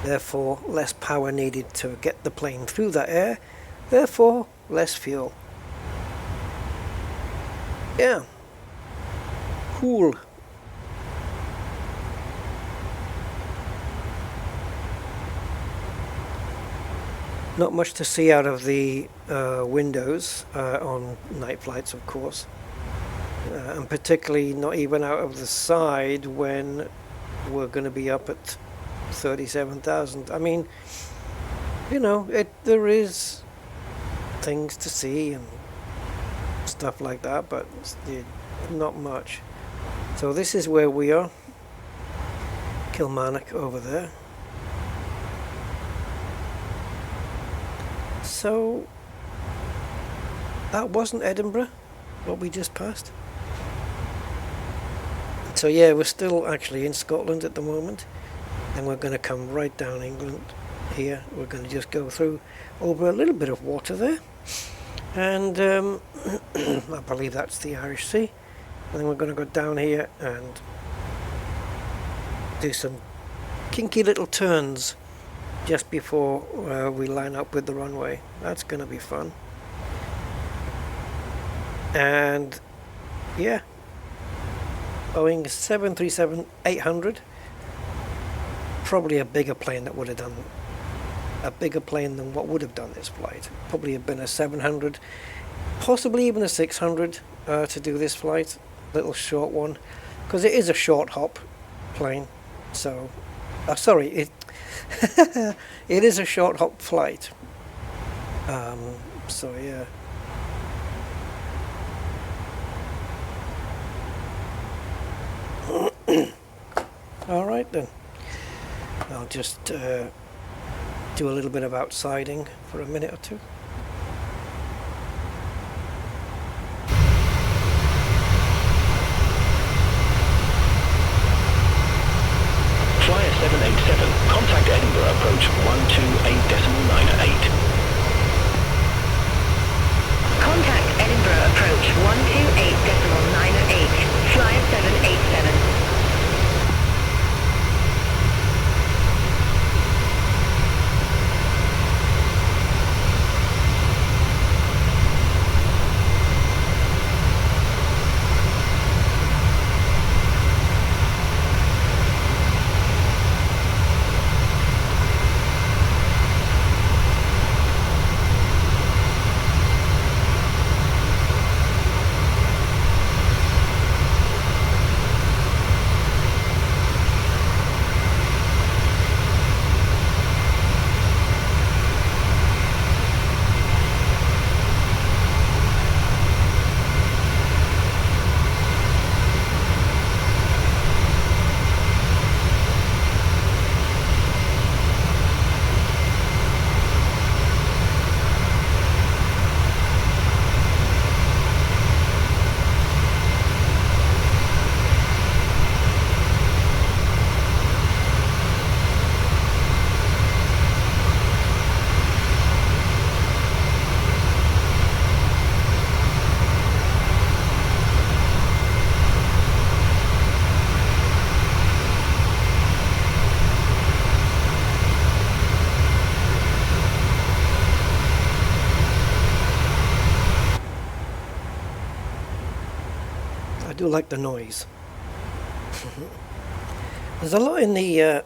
therefore less power needed to get the plane through that air, therefore less fuel. Yeah. Cool. Not much to see out of the windows on night flights, of course. And particularly not even out of the side when we're going to be up at 37,000. I mean, you know, there is things to see and stuff like that, but not much. So this is where we are. Kilmarnock over there. So that wasn't Edinburgh, what we just passed. So yeah, we're still actually in Scotland at the moment, and we're going to come right down England here. We're going to just go through over a little bit of water there, and I believe that's the Irish Sea, and then we're going to go down here and do some kinky little turns just before we line up with the runway. That's going to be fun. And yeah, Boeing 737-800, probably a bigger plane that would have done, a bigger plane than what would have done this flight. Probably have been a 700, possibly even a 600 to do this flight, little short one, because it is a short hop plane. So, sorry, it it is a short hop flight. So yeah. All right then, I'll just do a little bit of outsiding for a minute or two. Flyer 787, contact Edinburgh approach 128.98. Contact Edinburgh approach 128.98, Flyer 787. I do like the noise. There's a lot in the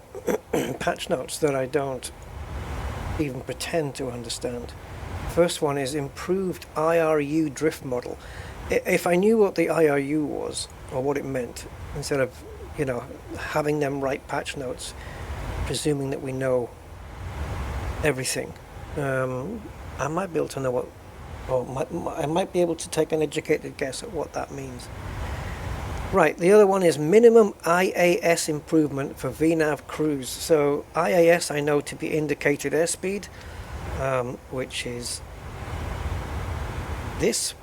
patch notes that I don't even pretend to understand. First one is improved IRU drift model. If I knew what the IRU was or what it meant, instead of, you know, having them write patch notes, presuming that we know everything, I might be able to know what, or I might be able to take an educated guess at what that means. Right, the other one is minimum IAS improvement for VNAV cruise. So IAS I know to be indicated airspeed, which is this.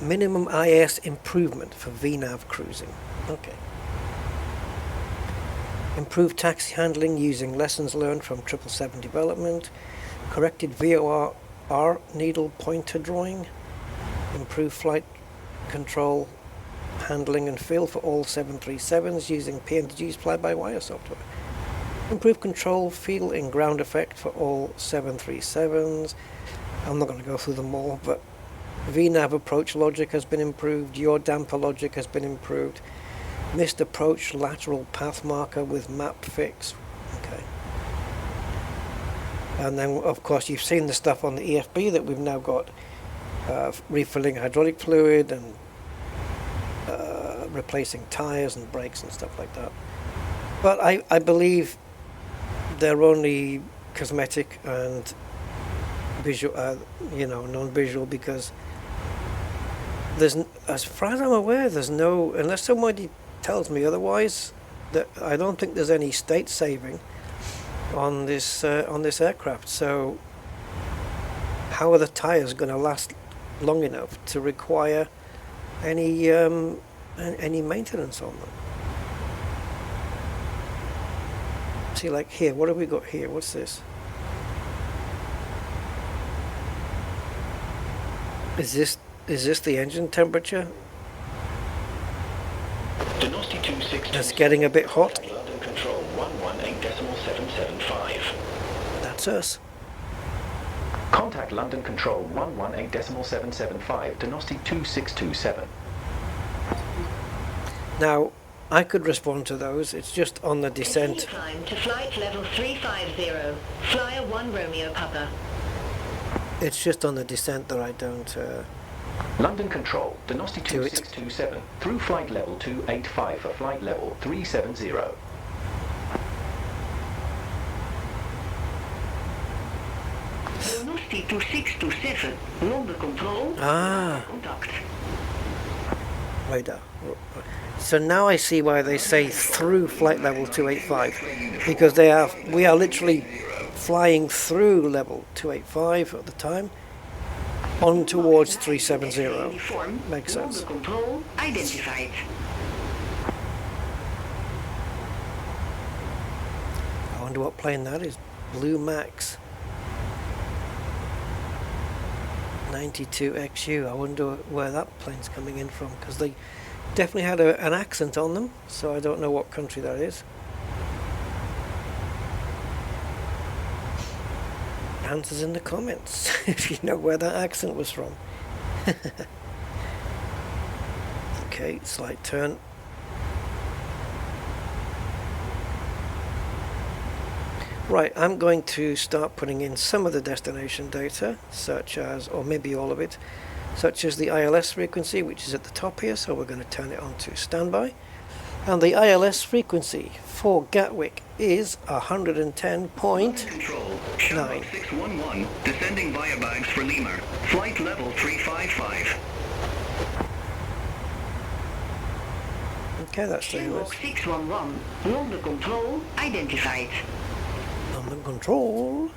Minimum IAS improvement for VNAV cruising. Okay. Improved taxi handling using lessons learned from 777 development. Corrected VOR needle pointer drawing. Improved flight control handling and feel for all 737s using PMDG's fly-by-wire software. Improved control feel in ground effect for all 737s. I'm not going to go through them all, but VNAV approach logic has been improved. Yaw damper logic has been improved. Missed approach lateral path marker with map fix. Okay. And then of course you've seen the stuff on the EFB that we've now got refilling hydraulic fluid and replacing tires and brakes and stuff like that. But I believe they're only cosmetic and visual, you know, non-visual, because there's, as far as I'm aware, there's no, unless somebody tells me otherwise, that I don't think there's any state saving on this aircraft. So how are the tires going to last long enough to require any maintenance on them? See, like here, what have we got here? What's this? Is this the engine temperature? It's getting a bit hot. London Control 118.775. That's us. Contact London Control 118.775, Donosti 2627. Now, I could respond to those. It's just on the descent. Climb to flight level 350. Flyer 1 Romeo Papa. It's just on the descent that I don't. London Control, Donosti 2627, through flight level 285 for flight level 370. Donosti 2627, London Control. Contact. Radar. So now I see why they say through flight level 285, because we are literally flying through level 285 at the time, on towards 370. Makes sense. Control identified. I wonder what plane that is. Blue Max 92XU. I wonder where that plane's coming in from, because they definitely had an accent on them, so I don't know what country that is. Answers in the comments if you know where that accent was from. Okay, slight turn. Right, I'm going to start putting in some of the destination data, such as, or maybe all of it, such as the ILS frequency, which is at the top here, so we're going to turn it on to standby. And the ILS frequency for Gatwick is 110.9. Control, Shamrock 611, descending via bags for Lima. Flight level 355. Okay, that's the Shamrock 611, London Control identified. London Control.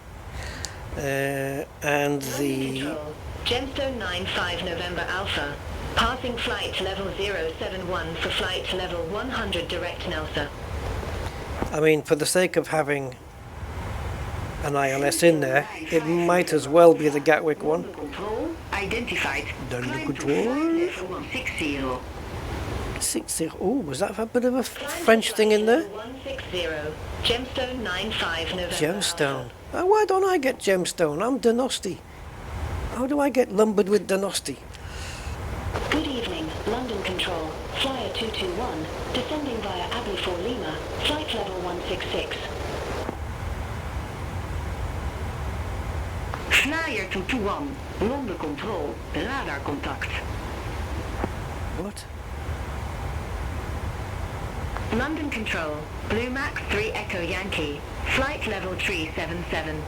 And the... Control, Gemstone 95 November Alpha. Passing flight level 071 for flight level 100 direct Nelsa. I mean, for the sake of having an ILS in there, it might as well be the Gatwick one. Control identified. London Control. 160. 60. Oh, was that a bit of a French thing in there? 160. Gemstone 95 November. Gemstone. Why don't I get Gemstone? I'm Donosti. How do I get lumbered with Donosti? Good evening, London Control. Flyer 221, descending via Abu for Lima, flight level 166. Flyer 221, London Control, radar contact. What? London Control, Blue Max 3 Echo Yankee, flight level 377.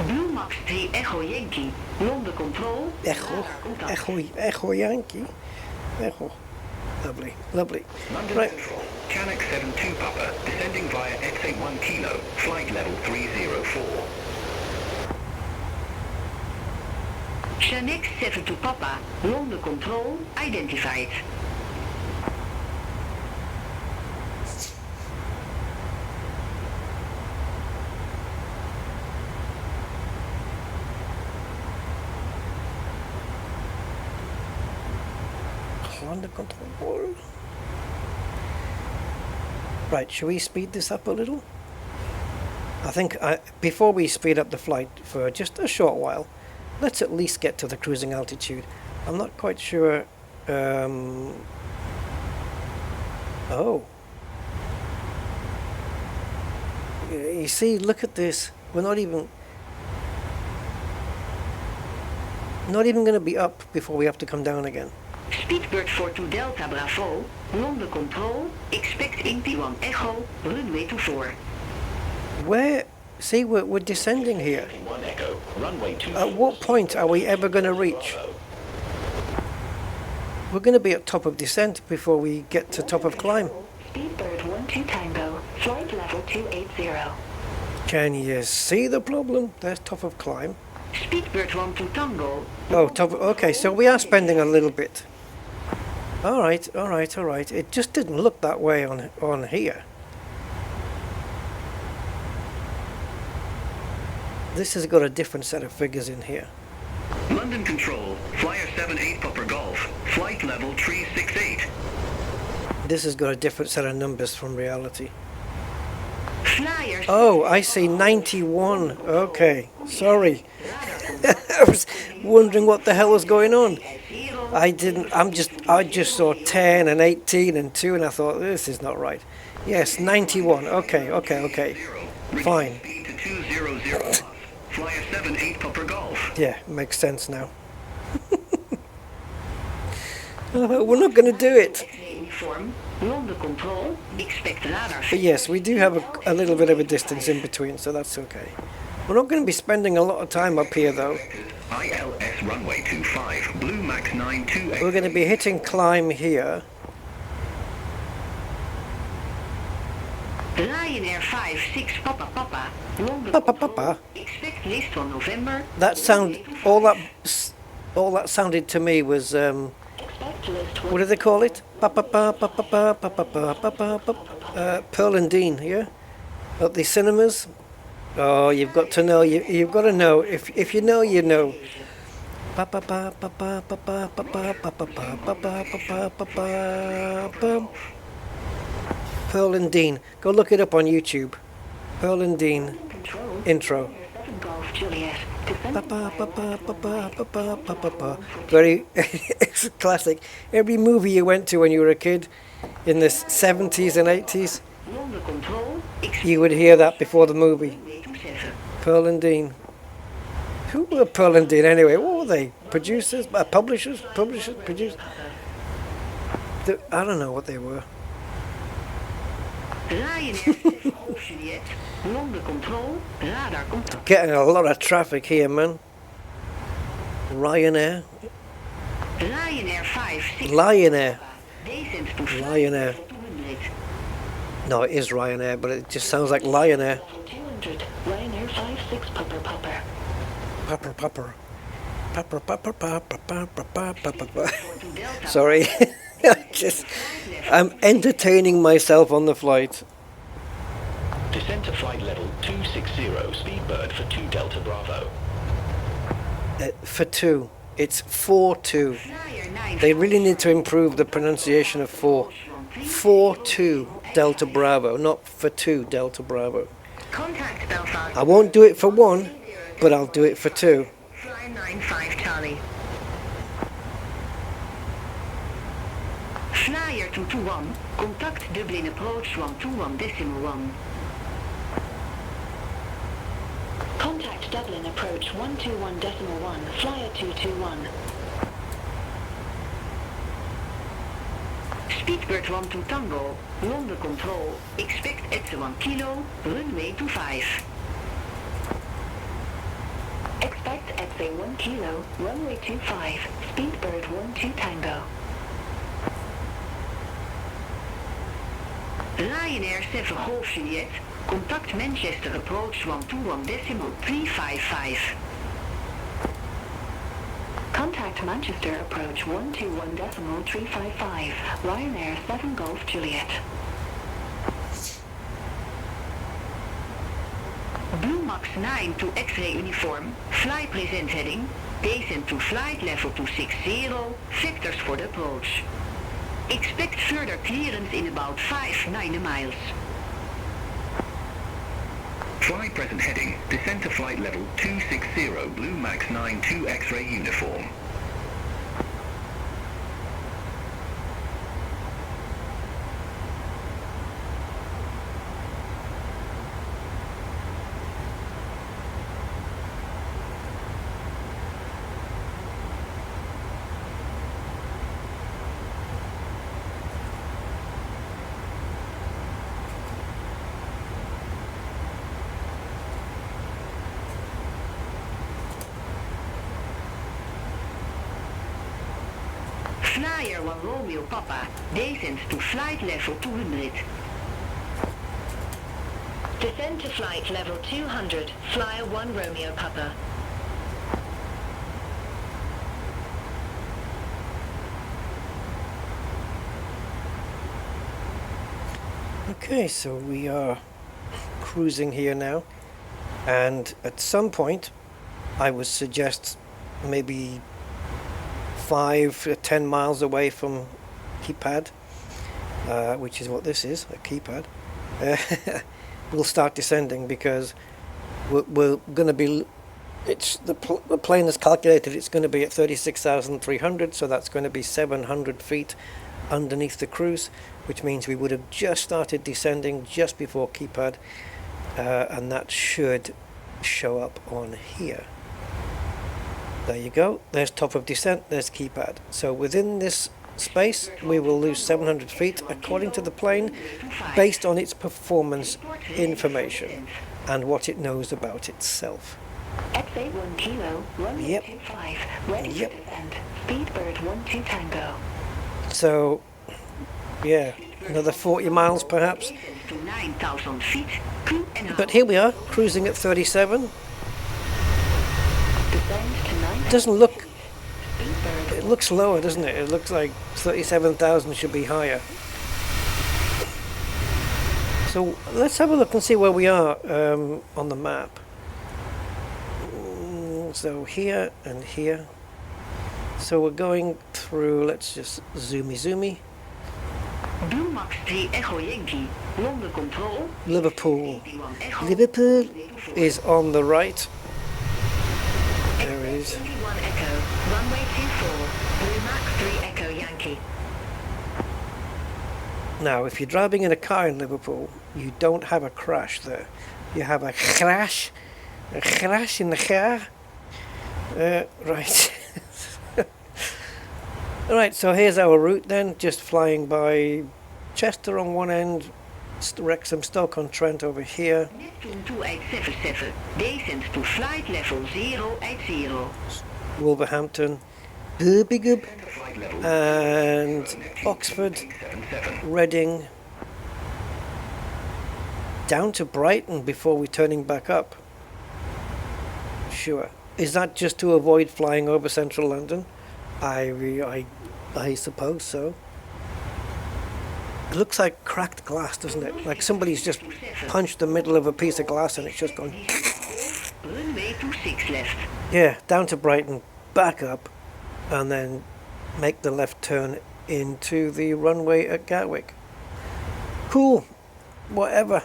Blue Max 3 Echo Yankee, London Control, Echo Yankee. Echo. Lovely, lovely. London Right. Control, Canuck 72 Papa, descending via X81 Kilo, flight level 304. Chinook 72 Papa, London Control identified. London Control. Right, should we speed this up a little? I think before we speed up the flight for just a short while, let's at least get to the cruising altitude. I'm not quite sure. Oh. You see, look at this. We're not even going to be up before we have to come down again. Speedbird 42 Delta Bravo, London Control, expect P1 Echo, runway 24. Where? See, we're descending here. 1 Echo, runway 24. At what point are we ever going to reach? We're going to be at top of descent before we get to top of climb. Speedbird 12 Tango, flight level 280. Can you see the problem? There's top of climb. Speedbird 12 Tango. Oh, top. Okay, so we are spending a little bit. All right. It just didn't look that way on here. This has got a different set of figures in here. London Control, Flyer 78 Papa Golf, flight level 368. This has got a different set of numbers from reality. Flyers. Oh, I see 91. Okay, sorry. I was wondering what the hell was going on. I just saw 10 and 18 and 2 and I thought, this is not right. Yes, 91. Okay. Fine. Speed to 200. Flyer 78 Papa Golf. Yeah, makes sense now. We're not going to do it. Uniform, London Control, expect radar. But yes, we do have a little bit of a distance in between, so that's okay. We're not going to be spending a lot of time up here, though. ILS runway 25, Blue Max 92. We're going to be hitting climb here. Ryanair 56 Papa, London Papa. Control, expect list on November. All that sounded to me was Expect list what do they call it? Pearl and Dean, yeah? At the cinemas. Oh, you've got to know. You've got to know. If you know, you know. Pearl and Dean. Go look it up on YouTube. Pearl and Dean intro. Golf Juliet. Very it's classic. Every movie you went to when you were a kid in the 70s and 80s, London Control, you would hear that before the movie. 27. Pearl and Dean. Who were Pearl and Dean anyway? What were they? Producers? Publishers? Producers? I don't know what they were. Ryanair Juliet, London Control, radar contact. Getting a lot of traffic here, man. Ryanair. Ryanair 56. Ryanair. Descent to Ryanair. 200. No, it is Ryanair, but it just sounds like Lionair. 200. Ryanair 56 Pupper. Pupper. Sorry. I'm entertaining myself on the flight. Descent to flight level 260, Speedbird for 2 Delta Bravo. For 2. It's 4-2. Flyer 9. They really need to improve the pronunciation of 4. 4-2 Delta Bravo, not for 2 Delta Bravo. Contact Belfast. I won't do it for 1, but I'll do it for 2. Fly 95 Charlie. Flyer 221. Contact Dublin approach 121.1. Contact Dublin approach 121.1. Flyer 221. Speedbird 12 Tango, London Control, expect Epsilon Kilo, runway 25. Expect Epsilon 1 Kilo, runway 25, Speedbird 12 Tango. Ryanair 7 Golf Juliet, contact Manchester approach 121.355. Contact Manchester approach 121.355, Ryanair 7 Golf Juliet. Blue Max 9 to X-ray uniform, fly present heading, descent to flight level 260, vectors for the approach. Expect further clearance in about 5-9 miles. Fly present heading, descent to flight level 260, Blue Max 9 2 X-ray uniform. Flyer 1 Romeo Papa descends to flight level 200. Descend to flight level 200, Flyer 1 Romeo Papa. Okay, so we are cruising here now, and at some point I would suggest maybe 5 to 10 miles away from keypad, which is what this is, a keypad. We'll start descending, because we're going to be, the plane is calculated it's going to be at 36,300, so that's going to be 700 feet underneath the cruise, which means we would have just started descending just before keypad, and that should show up on here. There you go, there's top of descent, there's keypad. So within this space we will lose 700 feet according to the plane, based on its performance information and what it knows about itself. X-8 1 Kilo, runway Yep. 25, ready Yep. to descend. Speedbird 12 Tango. So yeah, another 40 miles perhaps. Descends to 9,000 feet. Crew and But here we are, cruising at 37. descend to 9,000. Doesn't look, Speedbird it looks lower, doesn't it? It looks like 37,000 should be higher. So let's have a look and see where we are on the map. So here and here. So we're going through, let's just zoomy. Blue Max 3 Echo Yankee, London Control. Liverpool. 81 Echo. Liverpool is on the right. There it is. 21 Echo, runway 24, Blue Max 3 Echo Yankee. Now, if you're driving in a car in Liverpool, you don't have a crash there. You have a crash in the car. Right. Alright, so here's our route then, just flying by Chester on one end, Wrexham Stoke-on-Trent over here, Neptune 2877, descends to flight level 080. Wolverhampton, Birmingham, and Oxford, Reading, down to Brighton before we're turning back up. Sure. Is that just to avoid flying over central London? I suppose so. It looks like cracked glass, doesn't it? Like somebody's just punched the middle of a piece of glass and it's just gone. Runway 26 left. Yeah, down to Brighton, back up, and then make the left turn into the runway at Gatwick. Cool. Whatever.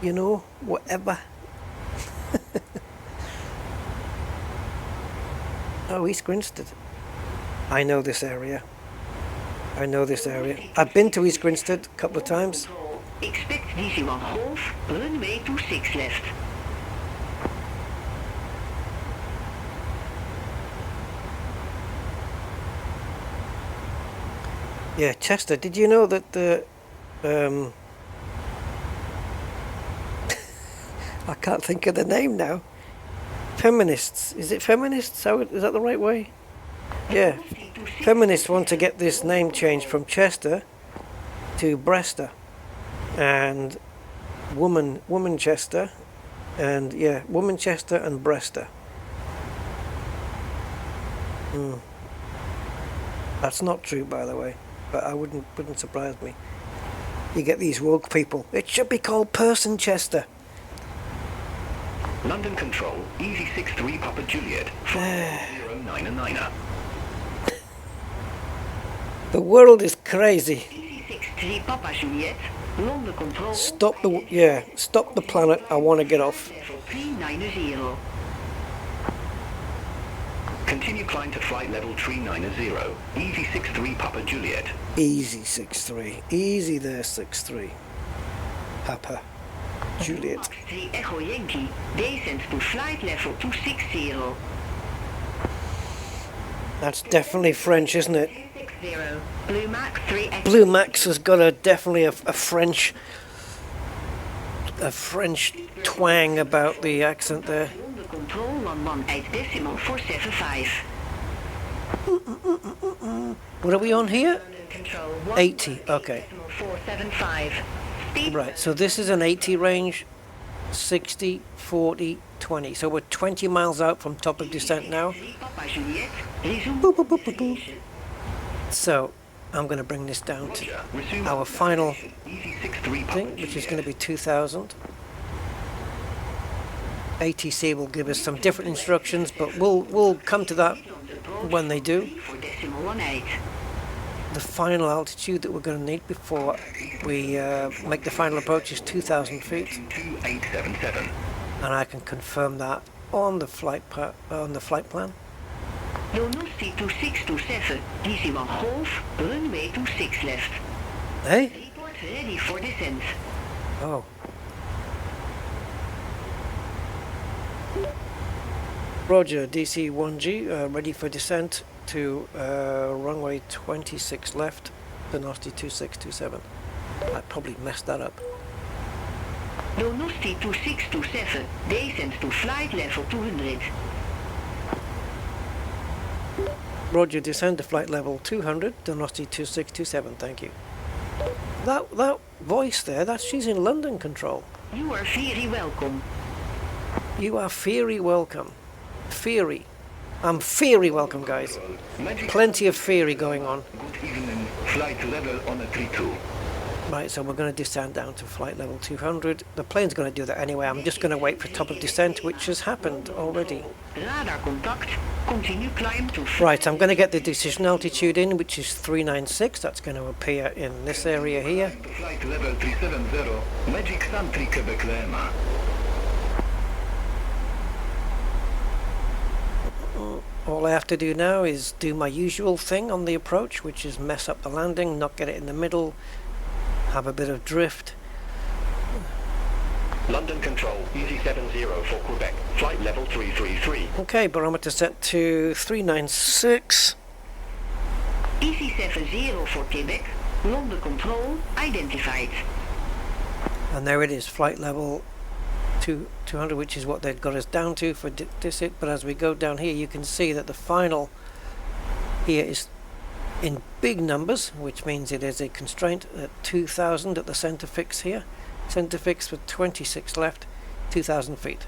You know, whatever. Oh, East Grinstead. I know this area. I've been to East Grinstead a couple of times. Expect DC 1 half, runway 26 left. Yeah, Chester, did you know that the I can't think of the name now. Feminists. Is it feminists? Is that the right way? Yeah. Feminists want to get this name changed from Chester to Brester. And Womanchester. And yeah, Womanchester and Brester. That's not true, by the way, but I wouldn't surprise me. You get these woke people. It should be called Personchester. London Control, Easy 63 Papa Juliet, 099er. The world is crazy. DC63 Papa Juliet, London Control. Stop the planet. I want to get off. Level 390. Continue climb to flight level 390, Easy 63 Papa Juliet. Easy 6-3. Easy there, 6-3. Papa. Juliet. Max 3 Echo Yankee, descends to flight level 260. That's definitely French, isn't it? 60, Blue Max 3 Echo. Blue Max has got definitely a French twang about the accent there. London Control 118 decimal 475. What are we on here? Control 80, okay. 475. Speed Right, so this is an 80 range, 60, 40, 20. So we're 20 miles out from top of descent now. Papa Juliet, resume Boop, boop, boop, boop, boop. So I'm going to bring this down to our final thing, which is going to be 2000. ATC will give us some different instructions, but we'll come to that when they do. for decimal 18. The final altitude that we're going to need before we make the final approach is 2,000 feet, 2877. and I can confirm that on the flight plan. Lonosti 2627, easy 1 golf, runway 26 left. Hey? Report ready for descent. Oh. Roger, DC-1G, ready for descent to runway 26 left, Velocity 2627. I probably messed that up. Lonosti 2627, descent to flight level 200. Roger, descend to flight level 200, Velocity 2627, thank you. That voice there, she's in London control. You are very welcome. You are very welcome. Theory. I'm very welcome, guys. Plenty of theory going on. Good evening. Flight level on a 32. Right, so we're going to descend down to flight level 200. The plane's going to do that anyway. I'm just going to wait for top of descent, which has happened already. Radar contact. Continue climb to Right, I'm going to get the decision altitude in, which is 396. That's going to appear in this area here. Flight level 370. Magic Country, Quebec, Lima. All I have to do now is do my usual thing on the approach, which is mess up the landing, not get it in the middle, have a bit of drift. London Control, Easy 70 for Quebec. Flight level 333. Okay, barometer set to 396. Easy 70 for Quebec. London control identified. And there it is, flight level 200, which is what they've got us down to for this it. But as we go down here, you can see that the final here is in big numbers, which means it is a constraint at 2,000 at the center fix here. Center fix with 26 left, 2,000 feet.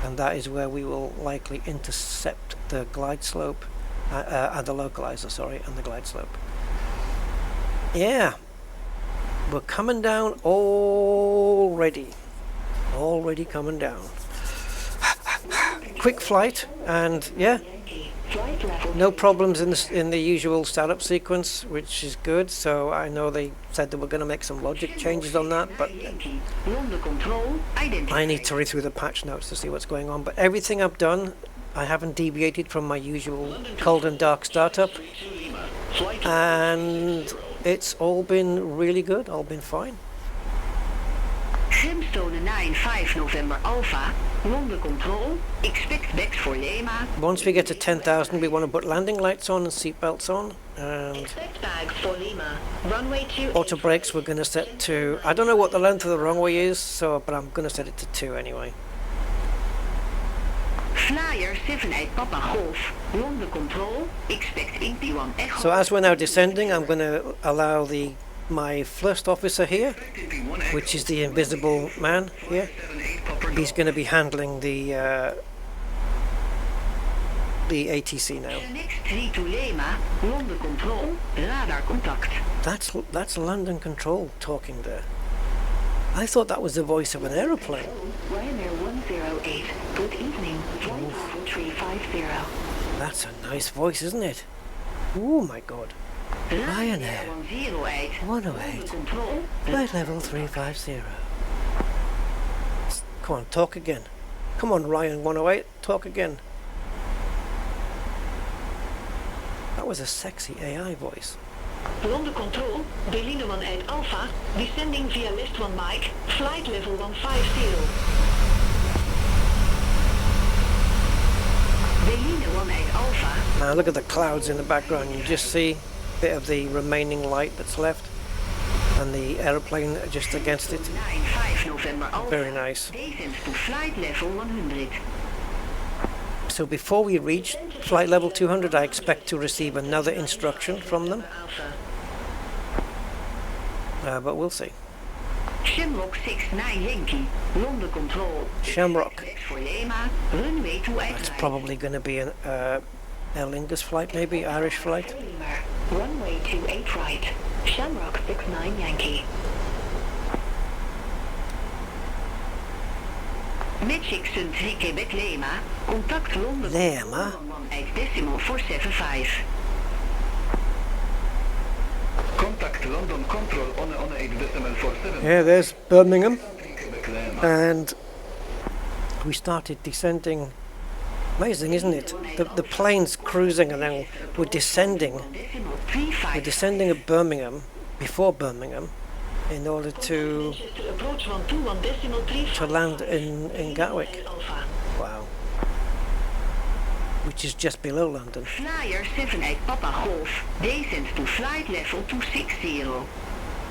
And that is where we will likely intercept the glide slope, and the localizer, sorry, and the glide slope. Yeah, we're coming down already. Already coming down. Quick flight, and yeah, no problems in the usual startup sequence, which is good. So I know they said that we're going to make some logic changes on that, but London control identified. I need to read through the patch notes to see what's going on. But everything I've done, I haven't deviated from my usual cold and dark startup, and it's all been really good, all been fine. Gemstone 95 November Alpha. London control. Expect backs for Lima. Once we get to 10,000, we want to put landing lights on and seat belts on, and Expect bags for Lima. Runway 28. auto brakes we're going to set to, I don't know what the length of the runway is, but I'm going to set it to 2 anyway. Flyer 78 Papa Golf. London control. Expect P1 Echo. So as we're now descending, I'm going to allow my first officer here, which is the invisible man here. He's going to be handling the ATC now. Next 3 to Lima. London control. Radar contact. That's London Control talking there. I thought that was the voice of an aeroplane. Ryanair 108. Good evening. Flight level 350. That's a nice voice, isn't it? Oh my god. Ryanair 108. 108. Control. Flight level 350. Come on, talk again. Come on, Ryan 108, talk again. That was a sexy AI voice. London control. Berliner 18 Alpha. Descending via left 1 mic. Flight level 150. Berliner 18 Alpha. Now look at the clouds in the background. You just see a bit of the remaining light that's left, and the aeroplane just against it. 95 November Alpha. Very nice. Descent to flight level 100. So before we reach flight level 200, I expect to receive another instruction from them. But we'll see. Shamrock 69 Yankee, London control. Shamrock. For Lima, runway to That's probably going to be an Aer Lingus flight, maybe Irish flight. Runway 28 right. Shamrock 69 Yankee. Magic Sun 3 Quebec Lima, contact London Lima? 1.8.475. Contact London Control on 8.47. Yeah, there's Birmingham. And we started descending. Amazing, isn't it? The plane's cruising and then we're descending. We're descending at Birmingham, before Birmingham, in order to land in Gatwick. Wow. Which is just below London. Flyer 78 Papa Golf, descent to flight level 260.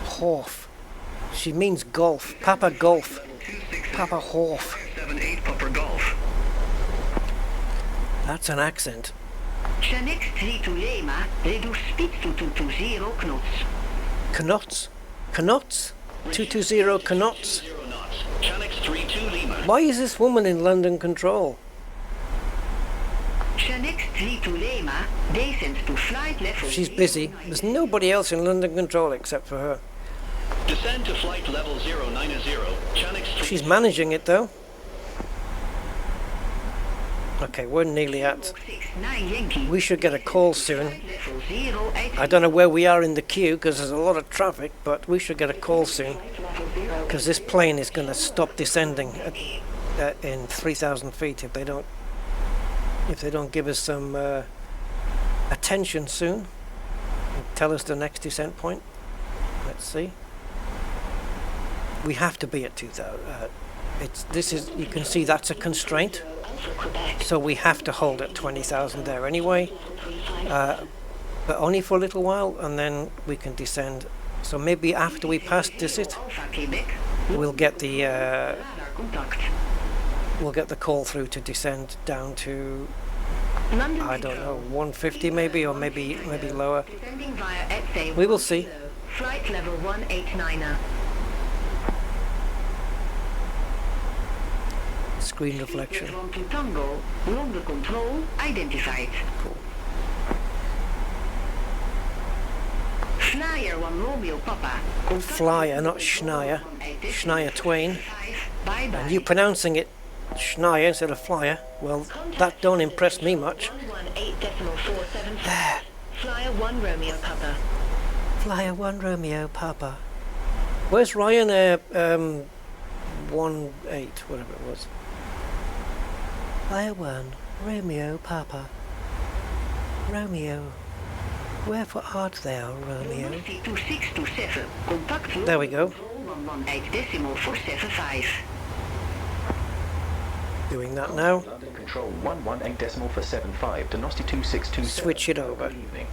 Horf. She means golf. Papa Golf. Papa Horf. 78 Papa Golf. That's an accent. Chanex 3 to Lima, reduce speed to 220 knots. Knots? Knots? 220 knots? 0 knots. Chanex 32 Lima. Why is this woman in London control? Chanex 3 to Lima, descent to flight level. She's busy. There's nobody else in London control except for her. Descend to flight level 090. Chanex 3. She's managing it though. Okay, we're nearly at. 69 Yankee. We should get a call soon. Level 08. I don't know where we are in the queue because there's a lot of traffic, but we should get a call soon because this plane is going to stop descending in 3,000 feet if they don't give us some attention soon. Tell us the next descent point. Let's see. We have to be at 2,000. You can see that's a constraint. So we have to hold at 20,000 there anyway, but only for a little while, and then we can descend. So maybe after we pass Dissit, we'll get the call through to descend down to, I don't know, 150 maybe, or maybe lower. We will see. Flight level 189. Screen reflection. To Tango, London control identified. Cool. Flyer 1 Romeo Papa. Flyer, not Schneier. Shania Twain. Bye bye. And you pronouncing it Schneier instead of Flyer, well, that don't impress me much. 118.475. Flyer 1 Romeo Papa. Flyer 1 Romeo Papa. Where's Ryanair 18, whatever it was? Flyer 1 Romeo Papa. Romeo. Wherefore art thou, Romeo? 2627. Contact There we go. 118.475. Doing that now. London Control 118.475 to Nosti 2627. Switch it over. Good evening.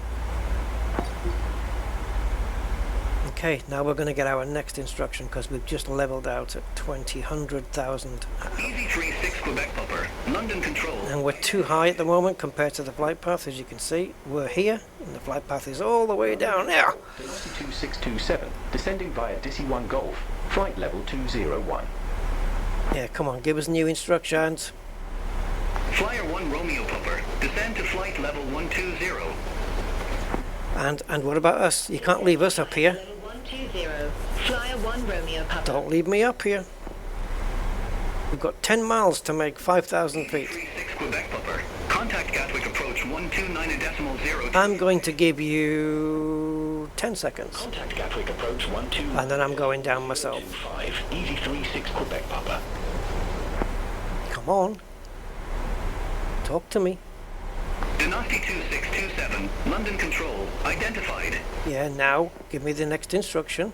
Okay, now we're going to get our next instruction because we've just leveled out at 100,000. Easy 36 Quebec Papa. London Control. And we're too high at the moment compared to the flight path, as you can see. We're here, and the flight path is all the way down there. To Nosti 2627, descending via Dissy 1 Golf, flight level 201. Yeah, come on, give us new instructions. Flyer 1 Romeo Papa. Descend to flight level 120. And what about us? You can't leave us up here. 120. Flyer 1 Romeo Papa. Don't leave me up here. We've got 10 miles to make 5,000 feet. 36 Quebec Papa. Contact Gatwick approach 129.0. I'm going to give you 10 seconds. Contact Gatwick approach 12. And then I'm going down myself. 5, Easy 36 Quebec Papa. Come on. Talk to me. Dynasty 2627. London Control. Identified. Yeah, now, give me the next instruction.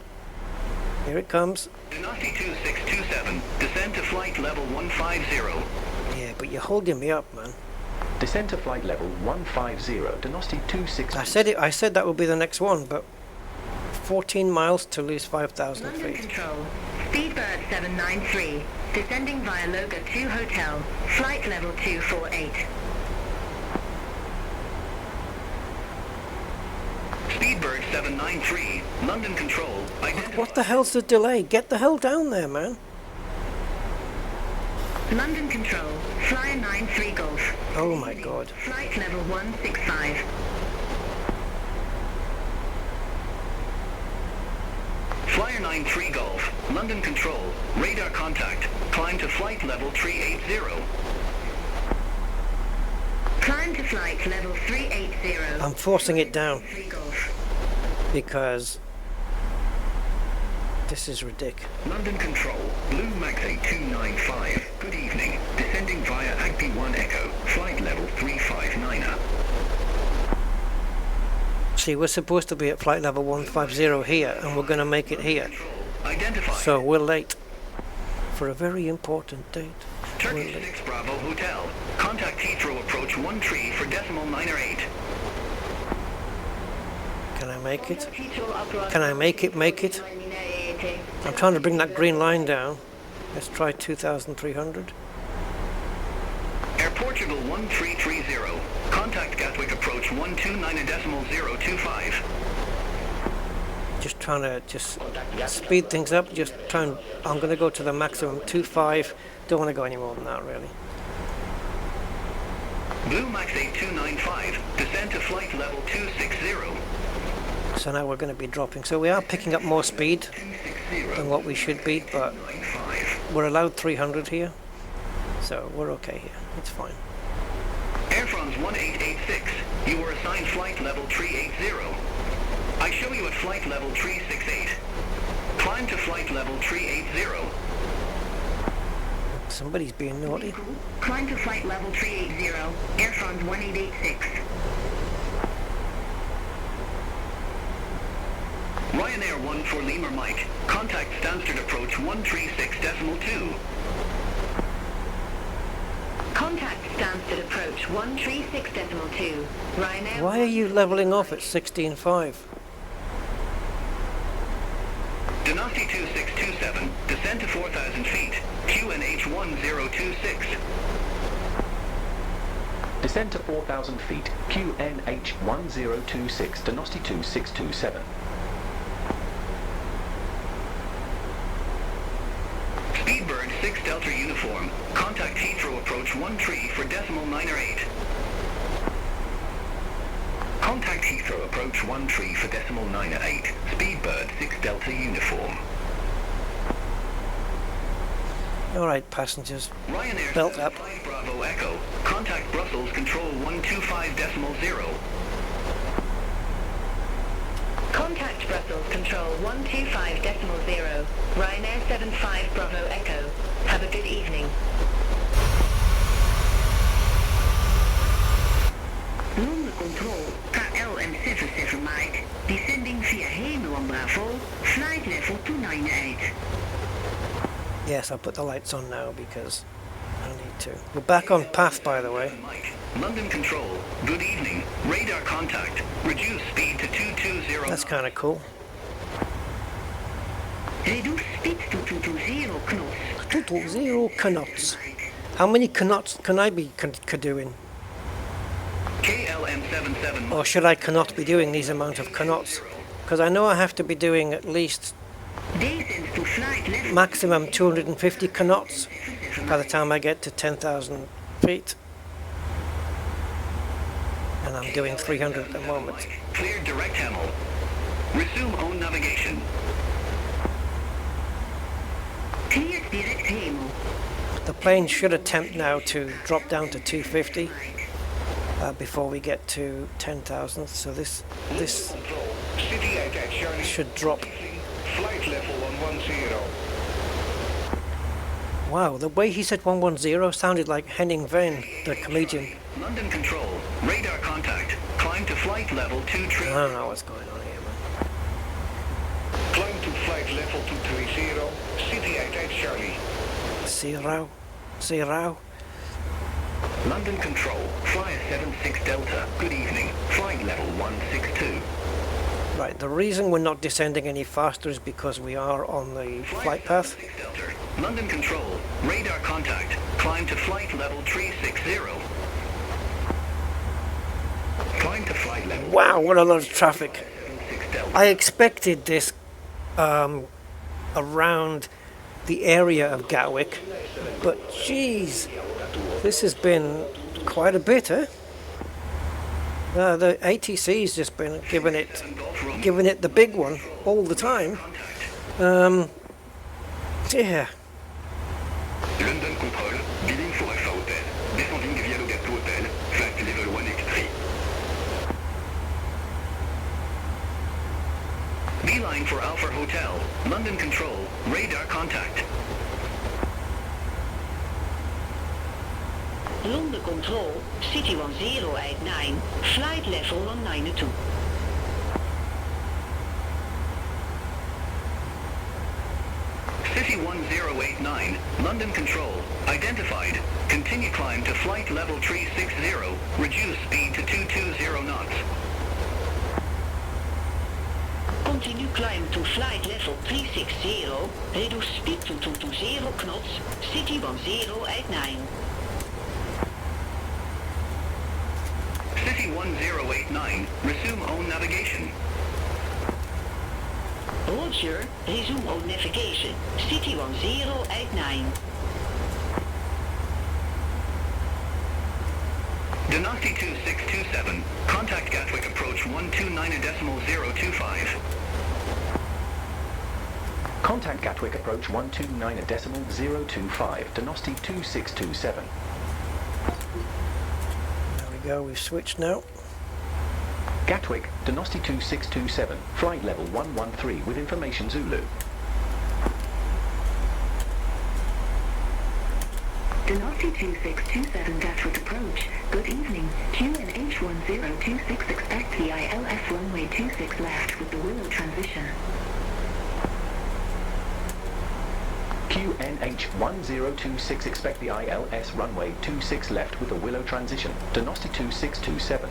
Here it comes. Dynasty 2627. Descend to flight level 150. Yeah, but you're holding me up, man. Descend to flight level 150 to Nosti 2627. I said that would be the next one, but 14 miles to lose 5,000 London feet. Control. Speedbird 793. Descending via Loga 2 Hotel. Flight level 248. 793, London Control, identify. What the hell's the delay? Get the hell down there, man. London Control, Flyer 93 Golf. Oh my god. Flight level 165. Flyer 93 Golf, London Control, radar contact, climb to flight level 380. Climb to flight level 380. I'm forcing it down 3 Golf. because this is ridiculous. London Control, Blue Max 8295, good evening, descending via Agpi 1 Echo, flight level 359er. See, we're supposed to be at flight level 150 here, and we're going to make it here. Identify. So we're late for a very important date. Turkey 6 Bravo Hotel, contact Heathrow approach 13 for decimal 908. Can I make it? Can I make it? I'm trying to bring that green line down. Let's try 2,300. Air Portugal 1330, contact Gatwick approach 129.025. Just trying to speed things up. I'm going to go to the maximum 2.5. Don't want to go any more than that, really. Blue Max 8295, descend to flight level 260. So now we're going to be dropping. So we are picking up more speed than what we should be, but we're allowed 300 here. So we're okay here. It's fine. Air France 1886, you were assigned flight level 380. I show you at flight level 368. Climb to flight level 380. Somebody's being naughty. Climb to flight level 380. Air France 1886. Ryanair 14 Lima Mike, contact Stansted approach 136.2. Contact Stansted approach 136.2. Ryanair. Why are you leveling off at 16.5? Dynasty 2627, descend to 4,000 feet, QNH 1026. Descend to 4,000 feet, QNH 1026, Dynasty 2627. Speedbird 6 Delta Uniform, contact Heathrow approach 13 for decimal 908. Contact Heathrow approach 13 for decimal 908, Speedbird 6 Delta Uniform. Alright, passengers. Ryanair Belt up. 5 Bravo Echo, contact Brussels control 125.0. Contact Brussels control 125.0. Ryanair 75 Bravo Echo. Have a good evening. London Control, KL M77 Mike. Descending via Hemel Bravo, flight level 298. Yes, I'll put the lights on now because I need to. We're back on path, by the way. Mike, London Control, good evening, radar contact, reduce speed to 220. That's kind of cool. Reduce speed to 220 knots. 220 knots. How many knots can I be doing? KLM77 Or should I cannot be doing these amount of knots? Because I know I have to be doing at least Descend to flight level. maximum 250 knots by the time I get to 10,000 feet. And I'm doing 300 at the moment. Clear direct Hemel. Resume own navigation. Clear direct Hemel. The plane should attempt now to drop down to 250 before we get to 10,000. So this should drop. Flight level 110. Wow, the way he said 110 sounded like Henning Veen, the comedian. London Control, radar contact, climb to flight level 23. I don't know what's going on here, man. Climb to flight level 230, City 88 Charlie. Zero. London Control, Flyer 76 Delta, good evening, flight level 162. Right, the reason we're not descending any faster is because we are on the flight path. Delta, London Control, radar contact, climb to flight level 360. Climb to flight level Wow, what a lot of traffic. 6 Delta. I expected this around the area of Gatwick, but geez, this has been quite a bit, eh? The ATC's just been giving it the big one all the time. Yeah. London Control, bidding for Alpha Hotel. Descending via Logitech Hotel, flight level 183. Beeline for Alpha Hotel, London Control, radar contact. London Control, City 1089, flight level 192. City 1089, London Control, identified. Continue climb to flight level 360, reduce speed to 220 knots. Continue climb to flight level 360, reduce speed to 220 knots, City 1089. City 1089, resume own navigation. Roger, resume on navigation, City 1089. Dynasty 2627, contact Gatwick approach 129.025. Contact Gatwick approach 129.025, Dynasty 2627. There we go, we've switched now. Gatwick, Dynasty 2627, flight level 113 with information Zulu. Dynasty 2627 Gatwick approach. Good evening. QNH 1026 expect the ILS runway 26 left with the Willow transition. QNH 1026 expect the ILS runway 26 left with the Willow transition. Dynasty 2627.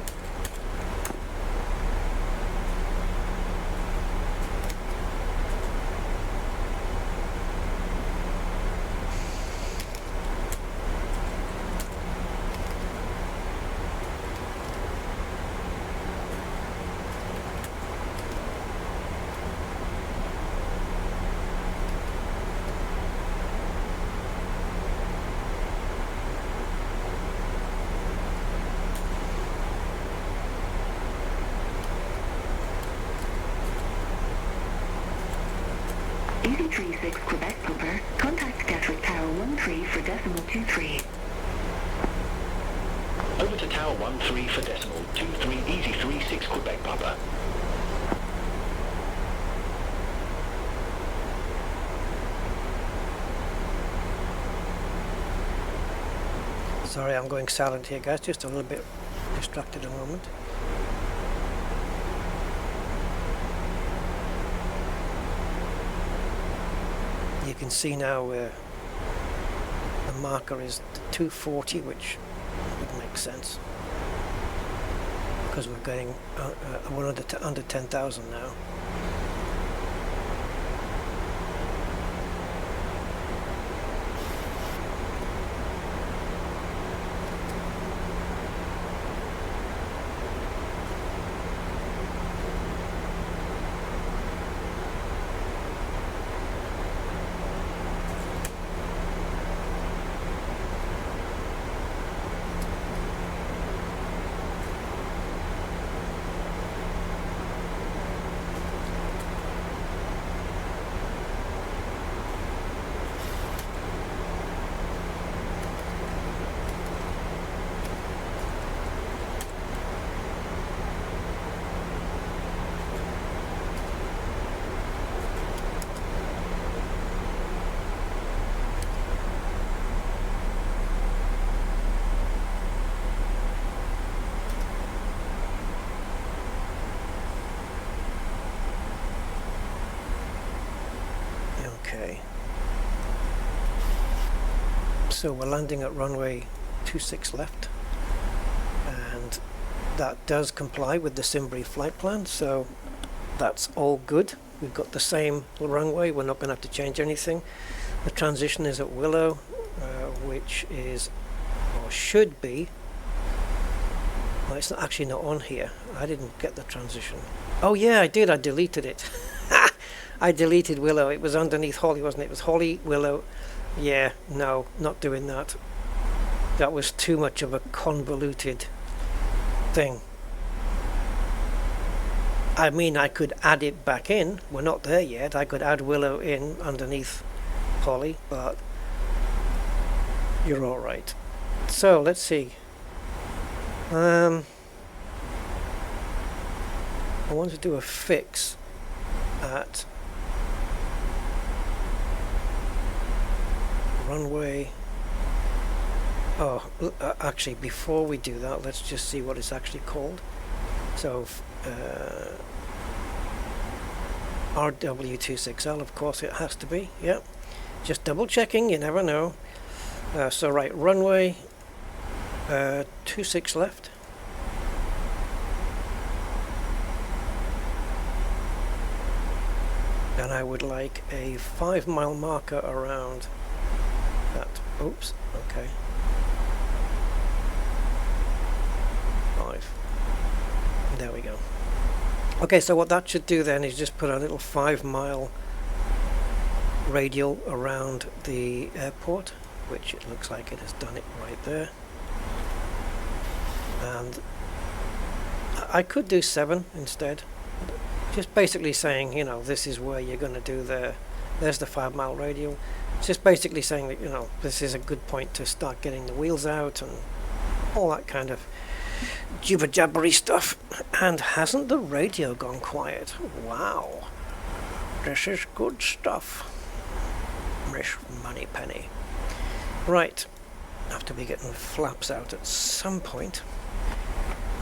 Easy 36 Quebec Cooper, contact Gatwick Tower 13 for decimal 23. Over to Tower 13 for decimal 23, Easy 36 Quebec Papa. Sorry, I'm going silent here, guys. Just a little bit distracted a moment. You can see now where the marker is 240, which would make sense because we're getting we're under 10,000 now. Okay. So we're landing at runway 26 left, and that does comply with the Simbury flight plan, so that's all good. We've got the same runway, we're not going to have to change anything. The transition is at Willow, which is, or should be, well, it's actually not on here. I didn't get the transition. Oh yeah, I did. I deleted it. I deleted Willow. It was underneath Holly, wasn't it? It was Holly, Willow. Yeah, no, not doing that. That was too much of a convoluted thing. I mean, I could add it back in. We're not there yet. I could add Willow in underneath Holly, but you're all right. So let's see. I want to do a fix at runway. Oh, actually, before we do that, let's just see what it's actually called. So, RW26L, of course it has to be. Yep. Just double checking, you never know. So, right, runway 26 left. And I would like a 5-mile marker around that. Oops, okay. 5. There we go. Okay, so what that should do then is just put a little 5-mile radial around the airport, which it looks like it has done it right there. And I could do 7 instead. Just basically saying, you know, this is where you're going to do there's the 5-mile radial. It's just basically saying that, you know, this is a good point to start getting the wheels out and all that kind of jibber-jabbery stuff. And hasn't the radio gone quiet? Wow. This is good stuff. Miss Moneypenny. Right. Have to be getting flaps out at some point.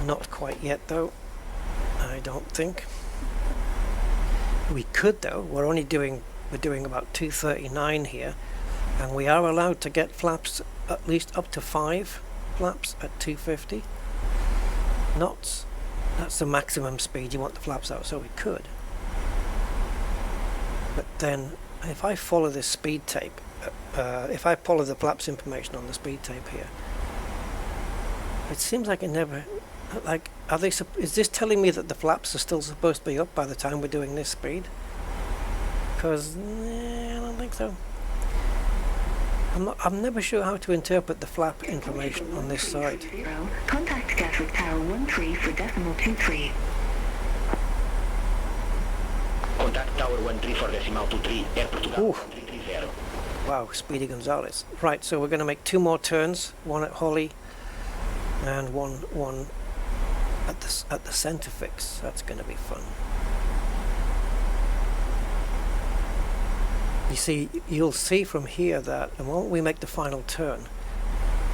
Not quite yet, though. I don't think. We could, though. We're doing about 239 here, and we are allowed to get flaps at least up to 5 flaps at 250 knots. That's the maximum speed you want the flaps out, so we could. But then, if I follow this speed tape, if I follow the flaps information on the speed tape here, it seems like it never. Like, are they? Is this telling me that the flaps are still supposed to be up by the time we're doing this speed? Because I don't think so. I'm never sure how to interpret the flap information on this side. Contact Gatwick Tower 13 for decimal 23. Contact Tower 13 for decimal 23, Air Portugal 330. Wow, Speedy Gonzales. Right, so we're going to make 2 more turns, one at Holly and one at the center fix. That's going to be fun. You see, you'll see from here that the moment we make the final turn,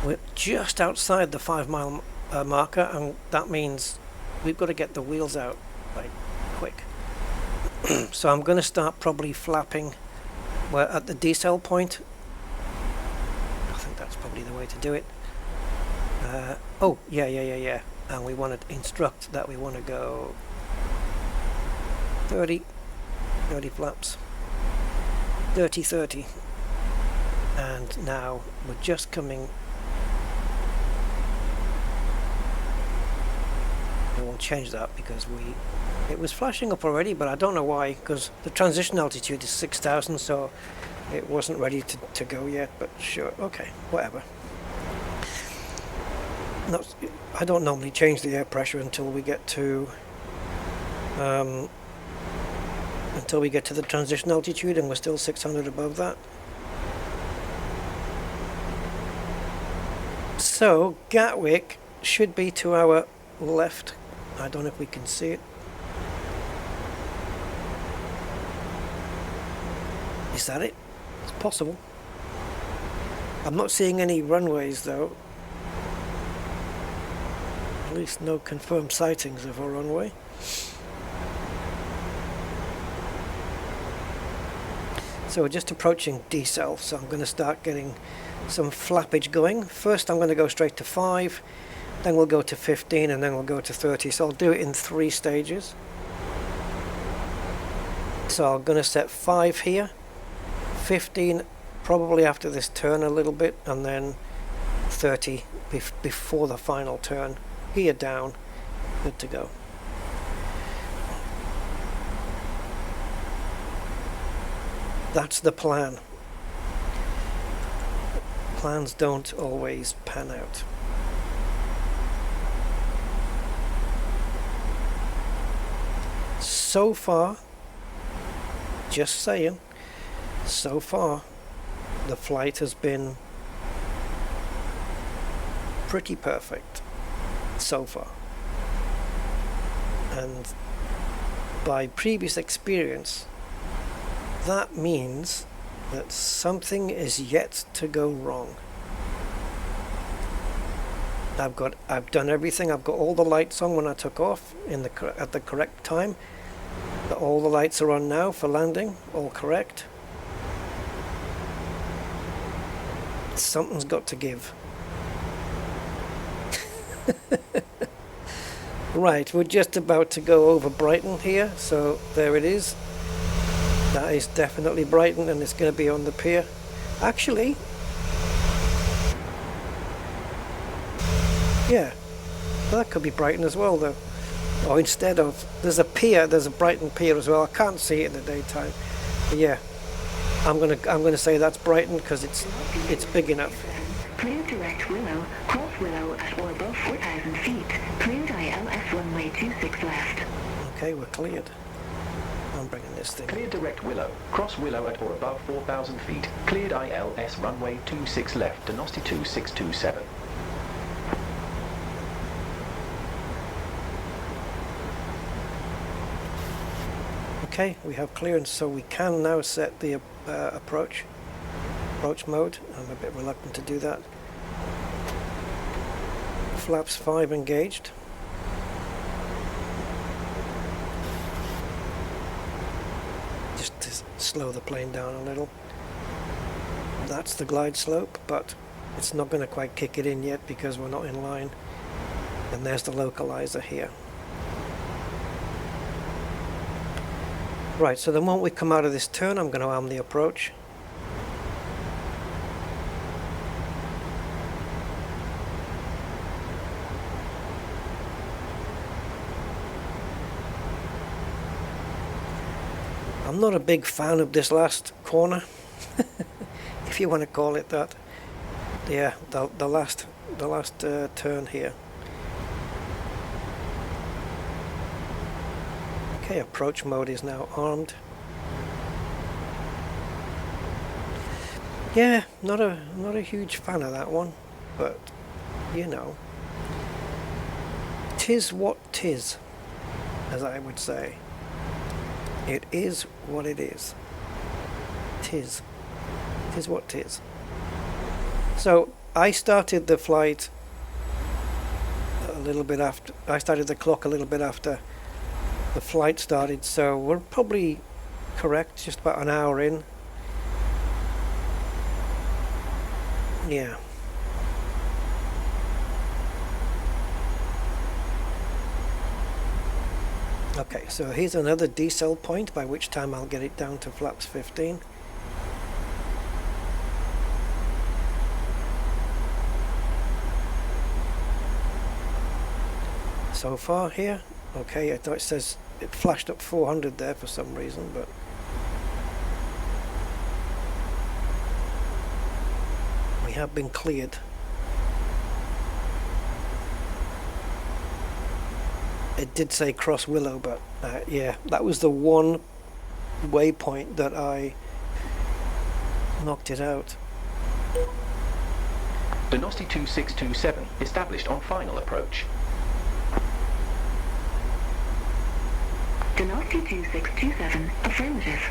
we're just outside the 5-mile marker, and that means we've got to get the wheels out like quick. So I'm going to start probably flapping. We're at the decel point. I think that's probably the way to do it. Oh, yeah. And we want to instruct that we want to go 30 flaps. 30. And now we're just coming. And we'll change that because it was flashing up already, but I don't know why, because the transition altitude is 6,000, so it wasn't ready to go yet, but sure, okay, whatever. I don't normally change the air pressure until we get to the transition altitude, and we're still 600 above that. So Gatwick should be to our left. I don't know if we can see it. Is that it? It's possible. I'm not seeing any runways though. At least no confirmed sightings of a runway. So we're just approaching decel, so I'm going to start getting some flappage going. First I'm going to go straight to 5, then we'll go to 15, and then we'll go to 30. So I'll do it in 3 stages. So I'm going to set 5 here, 15 probably after this turn a little bit, and then 30 before the final turn. Gear down, good to go. That's the plan. Plans don't always pan out. So far, just saying, so far the flight has been pretty perfect so far, and by previous experience that means that something is yet to go wrong. I've done everything. I've got all the lights on when I took off at the correct time. All the lights are on now for landing, all correct. Something's got to give. Right, we're just about to go over Brighton here, so there it is. That is definitely Brighton, and it's going to be on the pier. Actually, yeah, that could be Brighton as well, though. Or instead of, there's a pier, there's a Brighton pier as well. I can't see it in the daytime. But yeah, I'm gonna say that's Brighton because it's big enough. Clear direct Willow, cross Willow at or above 4,000 feet. Cleared ILS runway 26 left. Okay, we're cleared. I'm bringing this thing. Clear direct Willow, cross Willow at or above 4,000 feet. Cleared ILS runway 26 left, Donosti 2627. Okay, we have clearance, so we can now set the approach mode. I'm a bit reluctant to do that. Flaps 5 engaged. Just to slow the plane down a little. That's the glide slope, but it's not going to quite kick it in yet because we're not in line. And there's the localizer here. Right, so the moment we come out of this turn, I'm going to arm the approach. I'm not a big fan of this last corner, if you want to call it that. Yeah, the last turn here. Okay, approach mode is now armed. Yeah, not a huge fan of that one, but you know, 'tis what 'tis, as I would say. It is what it is. 'Tis what 'tis. So I started the flight a little bit after. I started the clock a little bit after the flight started, so we're probably correct, just about an hour in. Yeah. Okay, so here's another decel point, by which time I'll get it down to flaps 15. So far here, okay, I thought it says it flashed up 400 there for some reason, but we have been cleared. It did say cross Willow, but yeah, that was the one waypoint that I knocked it out. Donosti 2627 established on final approach. Donosti 2627, affirmative.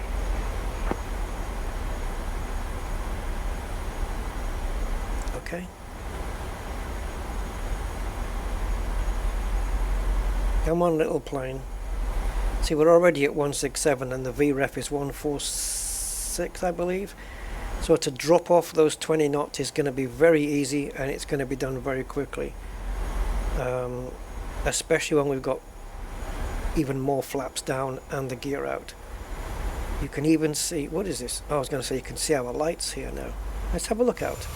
Okay. Come on, little plane. See, we're already at 167 and the VREF is 146, I believe. So to drop off those 20 knots is going to be very easy, and it's going to be done very quickly. Especially when we've got even more flaps down and the gear out. You can even see, what is this? Oh, I was going to say you can see our lights here now. Let's have a look out.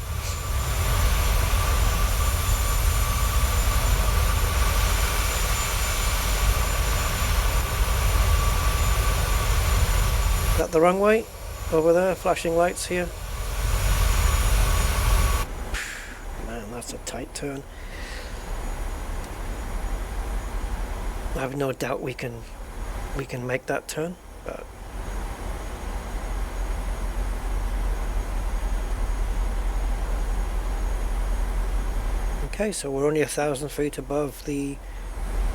Is that the wrong way? over there, flashing lights here. Man, that's a tight turn. I have no doubt we can make that turn, but okay, so we're only 1,000 feet above the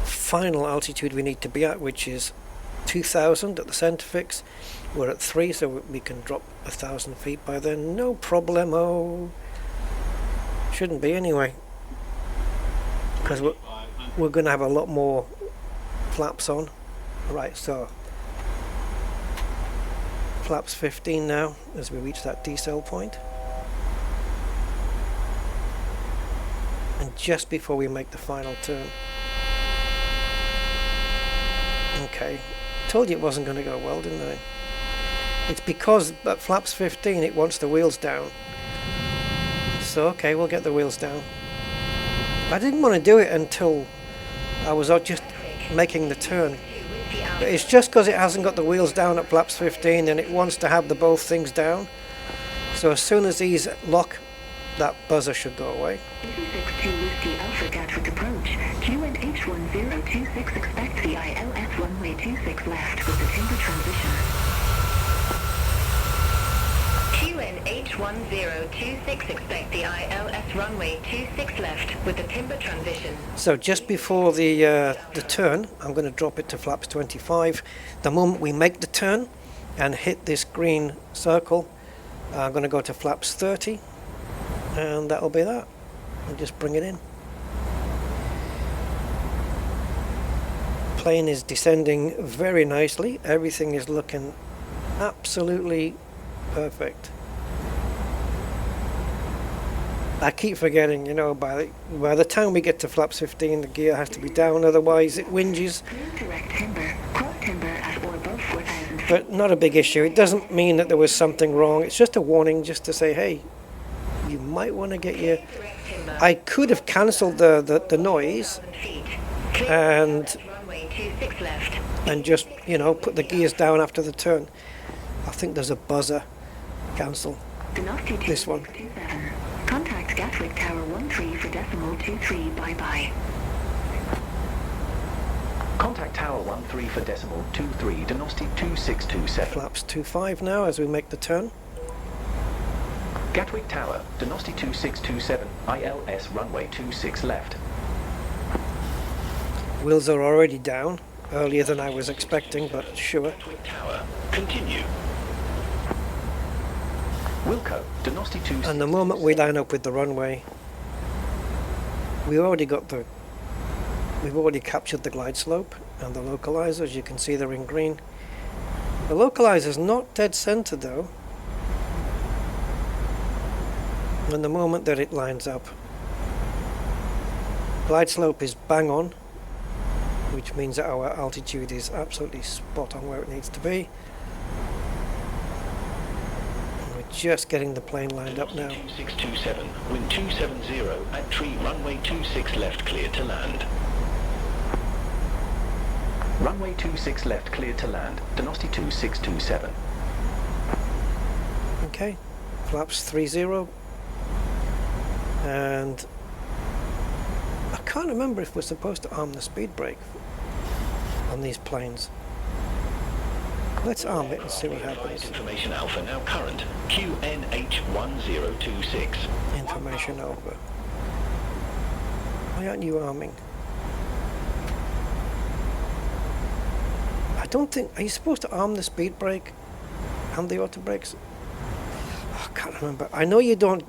final altitude we need to be at, which is 2,000 at the center fix. We're at 3, so we can drop 1,000 feet by then. No problemo. Shouldn't be anyway, because we're going to have a lot more flaps on. Right, so flaps 15 now as we reach that decel point. And just before we make the final turn. Okay, told you it wasn't going to go well, didn't I? It's because at flaps 15 it wants the wheels down. So okay, we'll get the wheels down. I didn't want to do it until I was just making the turn. But it's just because it hasn't got the wheels down at flaps 15 and it wants to have the both things down. So as soon as these lock, that buzzer should go away. 262 Whiskey Alpha Gatwick approach. QNH1026 expect the ILS runway 26 left with the timber transition. QNH1026 expect the ILS runway 26 left with the timber transition. So just before the turn, I'm going to drop it to flaps 25. The moment we make the turn and hit this green circle, I'm going to go to flaps 30, and that'll be that. And just bring it in. Plane is descending very nicely. Everything is looking absolutely perfect. I keep forgetting, you know, by the time we get to flaps 15, the gear has to be down, otherwise it whinges. But not a big issue. It doesn't mean that there was something wrong. It's just a warning, just to say, hey, you might want to get your... I could have cancelled the noise and just, you know, put the gears down after the turn. I think there's a buzzer. Cancel this one. Contact Gatwick Tower 13 for decimal 23. Bye-bye. Contact Tower 13 for decimal 23, Donosti 2627. Flaps 25 now as we make the turn. Gatwick Tower, Donosti 2627, ILS runway 26 left. Wheels are already down, earlier than I was expecting, but sure. Gatwick Tower, continue. Wilco, Donosti 2627. And the moment we line up with the runway, we've already captured the glide slope and the localizers. You can see they're in green. The localizer's not dead center though. And the moment that it lines up, glide slope is bang on, which means that our altitude is absolutely spot on where it needs to be. And we're just getting the plane lined up now. 2627, wind 270 at tree, runway 26 left, clear to land. Runway 26 left, clear to land, Donosti 2627. Okay, flaps 30. And I can't remember if we're supposed to arm the speed brake on these planes. Let's arm it and see what happens. Information Alpha now current, QNH1026. Information Alpha. Why aren't you arming? I don't think... Are you supposed to arm the speed brake and the auto brakes? I can't remember. I know you don't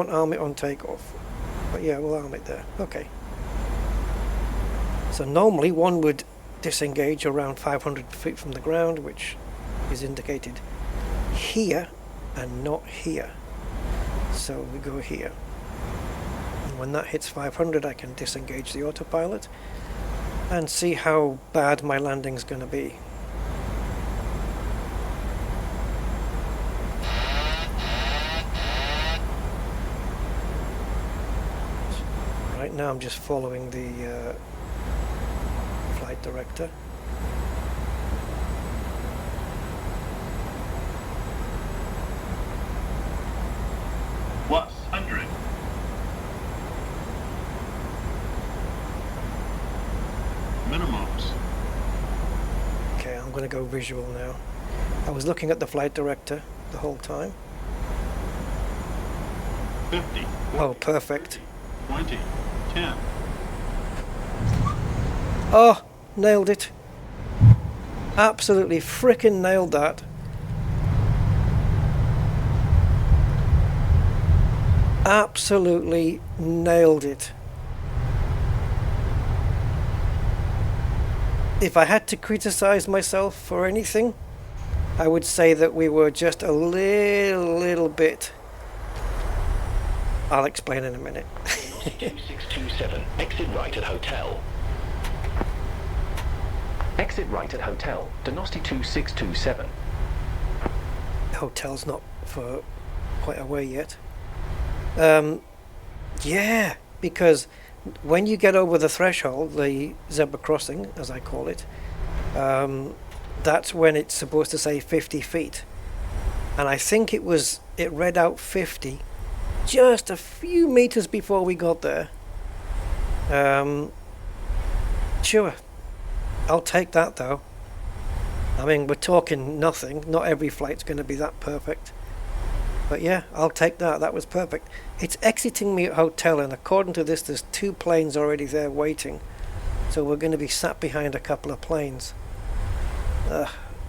arm it on takeoff. But yeah, we'll arm it there. Okay. So normally one would disengage around 500 feet from the ground, which is indicated here and not here. So we go here. And when that hits 500, I can disengage the autopilot and see how bad my landing's going to be. Right now I'm just following the flight director. going to go visual now. I was looking at the flight director the whole time. 50. Oh, perfect. 20. 10. Oh, nailed it. Absolutely frickin' nailed that. Absolutely nailed it. If I had to criticize myself for anything, I would say that we were just a little bit. I'll explain in a minute. 2627, exit right at hotel. Exit right at hotel, Donosti 2627. Hotel's not for quite a way yet. Yeah, because when you get over the threshold, the zebra crossing, as I call it, that's when it's supposed to say 50 feet. And I think it read out 50 just a few meters before we got there. Sure, I'll take that though. I mean, we're talking nothing. Not every flight's going to be that perfect. But yeah, I'll take that. That was perfect. It's exiting me at hotel, and according to this, there's 2 planes already there waiting. So we're going to be sat behind a couple of planes. Can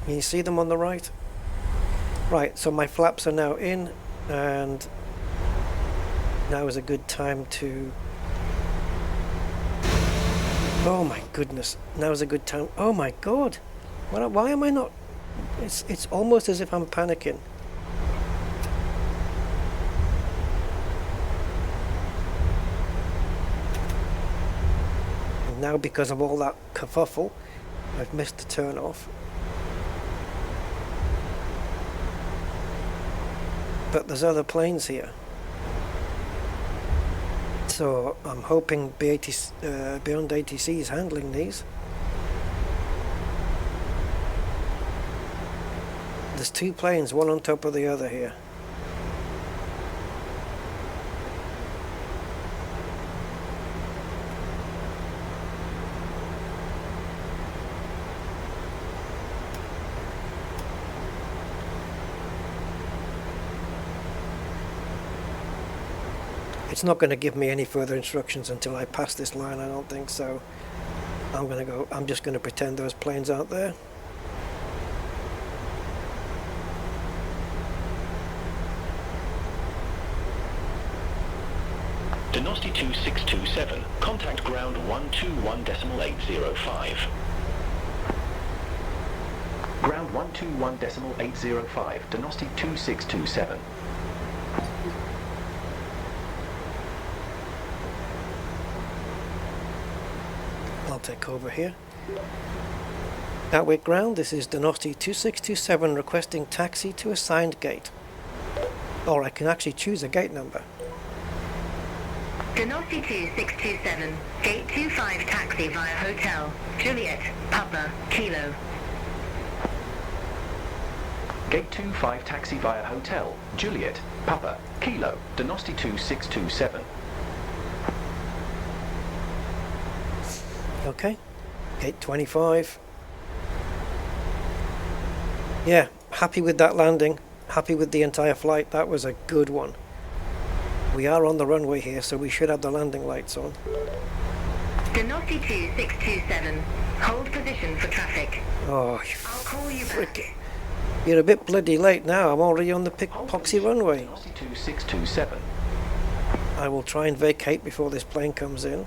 you see them on the right? Right, so my flaps are now in, and now is a good time to... Oh my goodness, now is a good time. Oh my god, why am I not... It's almost as if I'm panicking. And now because of all that kerfuffle, I've missed the turn off. But there's other planes here. So I'm hoping Beyond ATC is handling these. There's 2 planes, one on top of the other here. It's not going to give me any further instructions until I pass this line, I don't think, so I'm just going to pretend those planes aren't there. Donosti 2627, contact ground 121.805. Ground 121.805, Donosti 2627. I'll take over here. Gatwick ground, this is Donosti 2627 requesting taxi to assigned gate. Or I can actually choose a gate number. Donosti 2627, gate 25 taxi via hotel, Juliet, Papa, Kilo. Gate 25 taxi via hotel, Juliet, Papa, Kilo, Donosti 2627. Okay, gate 25. Yeah, happy with that landing, happy with the entire flight. That was a good one. We are on the runway here, so we should have the landing lights on. Donosti 2627, hold position for traffic. Oh, I'll call you back. You're a bit bloody late now. I'm already on the Poxy runway. Donosti 2627. I will try and vacate before this plane comes in.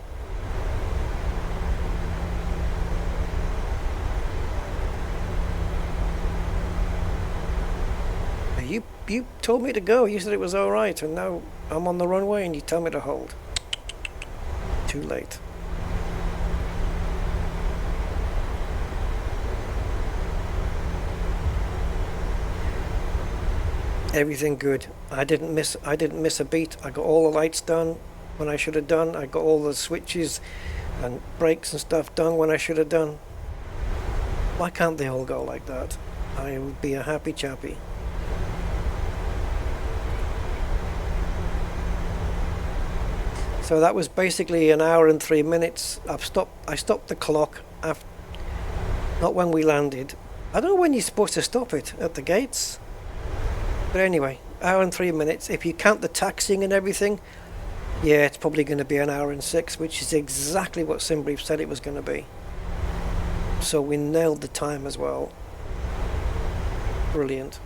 You told me to go. You said it was all right, and now I'm on the runway and you tell me to hold. Too late. Everything good. I didn't miss a beat. I got all the lights done when I should have done. I got all the switches and brakes and stuff done when I should have done. Why can't they all go like that? I would be a happy chappy. So that was basically an hour and 3 minutes. I stopped the clock after, not when we landed, I don't know when you're supposed to stop it, at the gates. But anyway, hour and 3 minutes. If you count the taxiing and everything, yeah, it's probably going to be an hour and 6, which is exactly what SimBrief said it was going to be. So we nailed the time as well. Brilliant.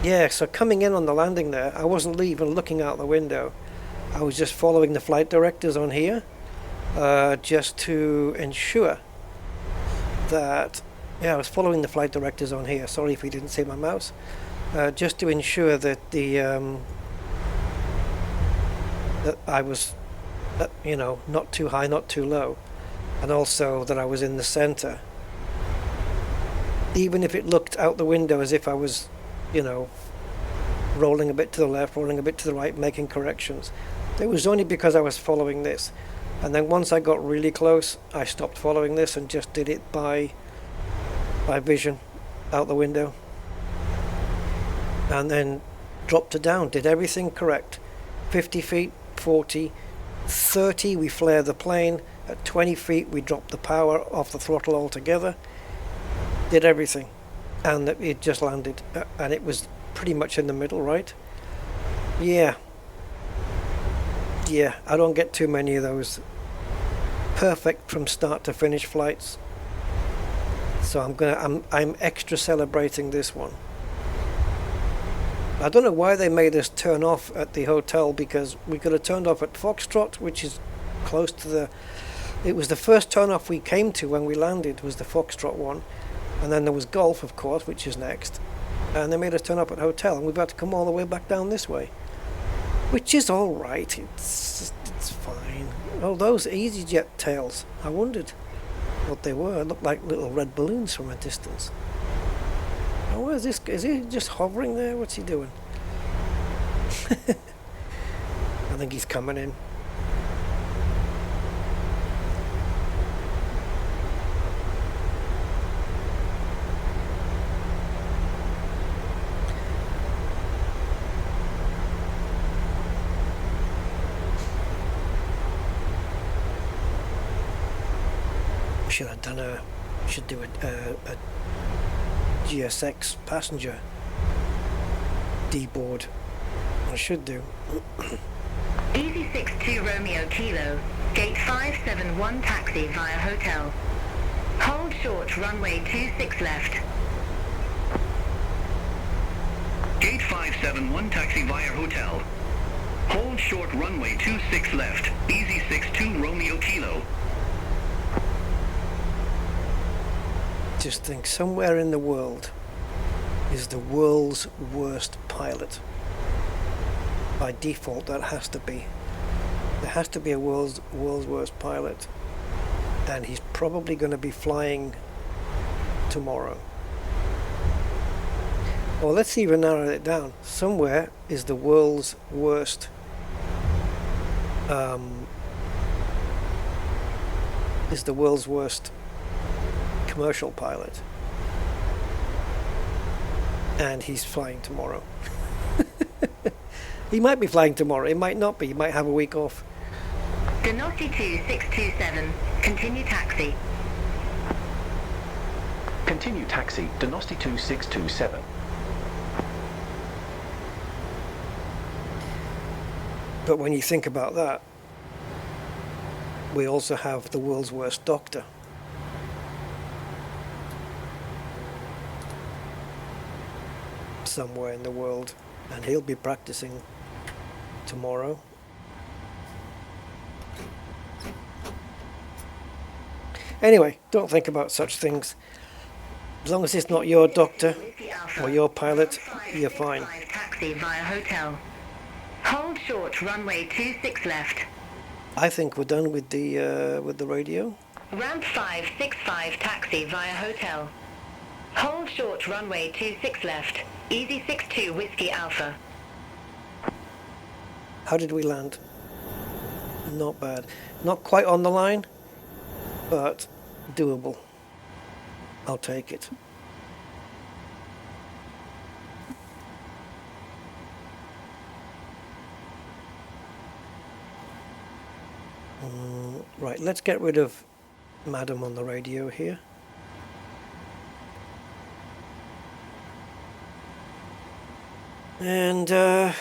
Yeah, so coming in on the landing there, I wasn't even looking out the window. I was just following the flight directors on here, just to ensure that, yeah, I was following the flight directors on here. Sorry if you didn't see my mouse. Just to ensure that that I was, you know, not too high, not too low, and also that I was in the center. Even if it looked out the window as if I was, you know, rolling a bit to the left, rolling a bit to the right, making corrections. It was only because I was following this. And then once I got really close, I stopped following this and just did it by vision out the window. And then dropped it down, did everything correct. 50 feet, 40, 30 we flare the plane, at 20 feet we dropped the power off the throttle altogether. Did everything. And it just landed, and it was pretty much in the middle, right? Yeah, I don't get too many of those perfect from start to finish flights, so I'm extra celebrating this one. I don't know why they made us turn off at the hotel, because we could have turned off at Foxtrot, which is close to the, it was the first turn off we came to when we landed, was the Foxtrot one. And then there was golf, of course, which is next. And they made us turn up at a hotel, and we've had to come all the way back down this way. Which is all right. It's fine. Oh, those EasyJet tails. I wondered what they were. It looked like little red balloons from a distance. Oh, where's this? Is he just hovering there? What's he doing? I think he's coming in. Should have done should do a GSX passenger D-board. I should do. Easy 62 Romeo Kilo, gate 571 taxi via hotel. Hold short runway 26 left. Gate 571 taxi via hotel. Hold short runway 26 left. Easy 62 Romeo Kilo. Just think, somewhere in the world is the world's worst pilot. By default, that has to be. There has to be a world's worst pilot, and he's probably going to be flying tomorrow. Well, let's even narrow it down. Somewhere is the world's worst commercial pilot, and he's flying tomorrow. He might be flying tomorrow, it might not be, he might have a week off. Denossi 2627, continue taxi. Continue taxi, Denossi 2627. But when you think about that, we also have the world's worst doctor. Somewhere in the world, and he'll be practicing tomorrow. Anyway, don't think about such things. As long as it's not your doctor or your pilot, you're fine. Taxi via hotel. Hold short runway 26 left. I think we're done with the radio. Ramp 565 taxi via hotel. Hold short runway 26 left. Easy 62 Whiskey Alpha. How did we land? Not bad. Not quite on the line, but doable. I'll take it. Right, let's get rid of madam on the radio here. And oh.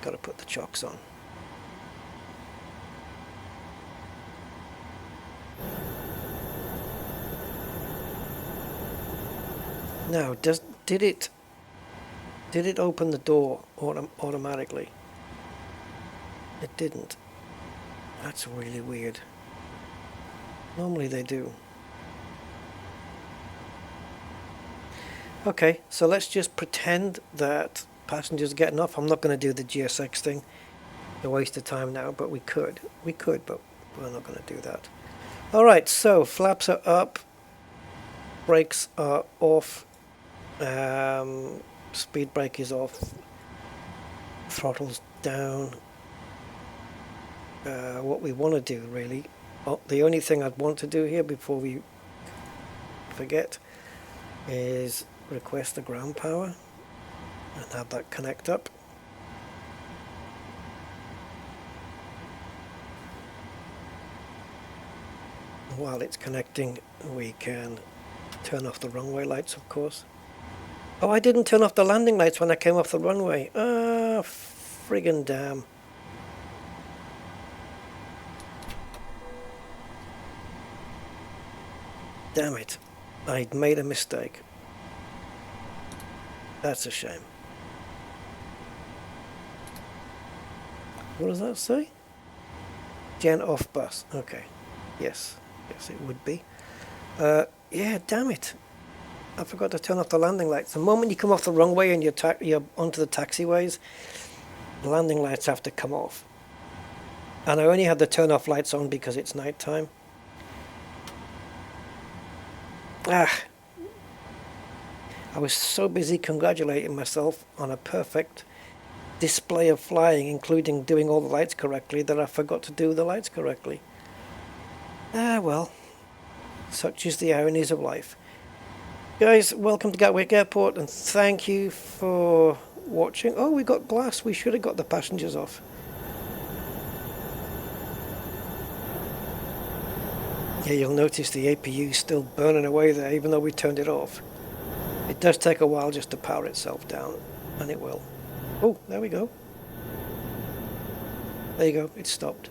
Got to put the chocks on. Now, did it open the door automatically? It didn't. That's really weird. Normally they do. Okay, so let's just pretend that passengers getting off. I'm not going to do the GSX thing. A waste of time now, but we could, but we're not going to do that. All right, so flaps are up, brakes are off, speed brake is off, throttle's down. What we want to do really, the only thing I'd want to do here before we forget is request the ground power and have that connect up. While it's connecting, we can turn off the runway lights, of course. Oh, I didn't turn off the landing lights when I came off the runway. Ah, friggin' damn. Damn it. I'd made a mistake. That's a shame. What does that say? Gen off bus. Okay. Yes. Yes, it would be. Yeah, damn it. I forgot to turn off the landing lights. The moment you come off the runway and you're onto the taxiways, the landing lights have to come off. And I only had the turn off lights on because it's night time. Ah. I was so busy congratulating myself on a perfect display of flying, including doing all the lights correctly, that I forgot to do the lights correctly. Ah, well, such is the ironies of life. Guys, welcome to Gatwick Airport, and thank you for watching. Oh, we got glass. We should have got the passengers off. Yeah, you'll notice the APU is still burning away there, even though we turned it off. It does take a while just to power itself down, and it will. Oh, there we go. There you go, it stopped.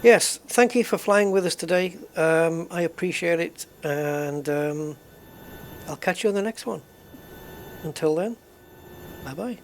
Yes, thank you for flying with us today. I appreciate it, and I'll catch you on the next one. Until then, bye-bye.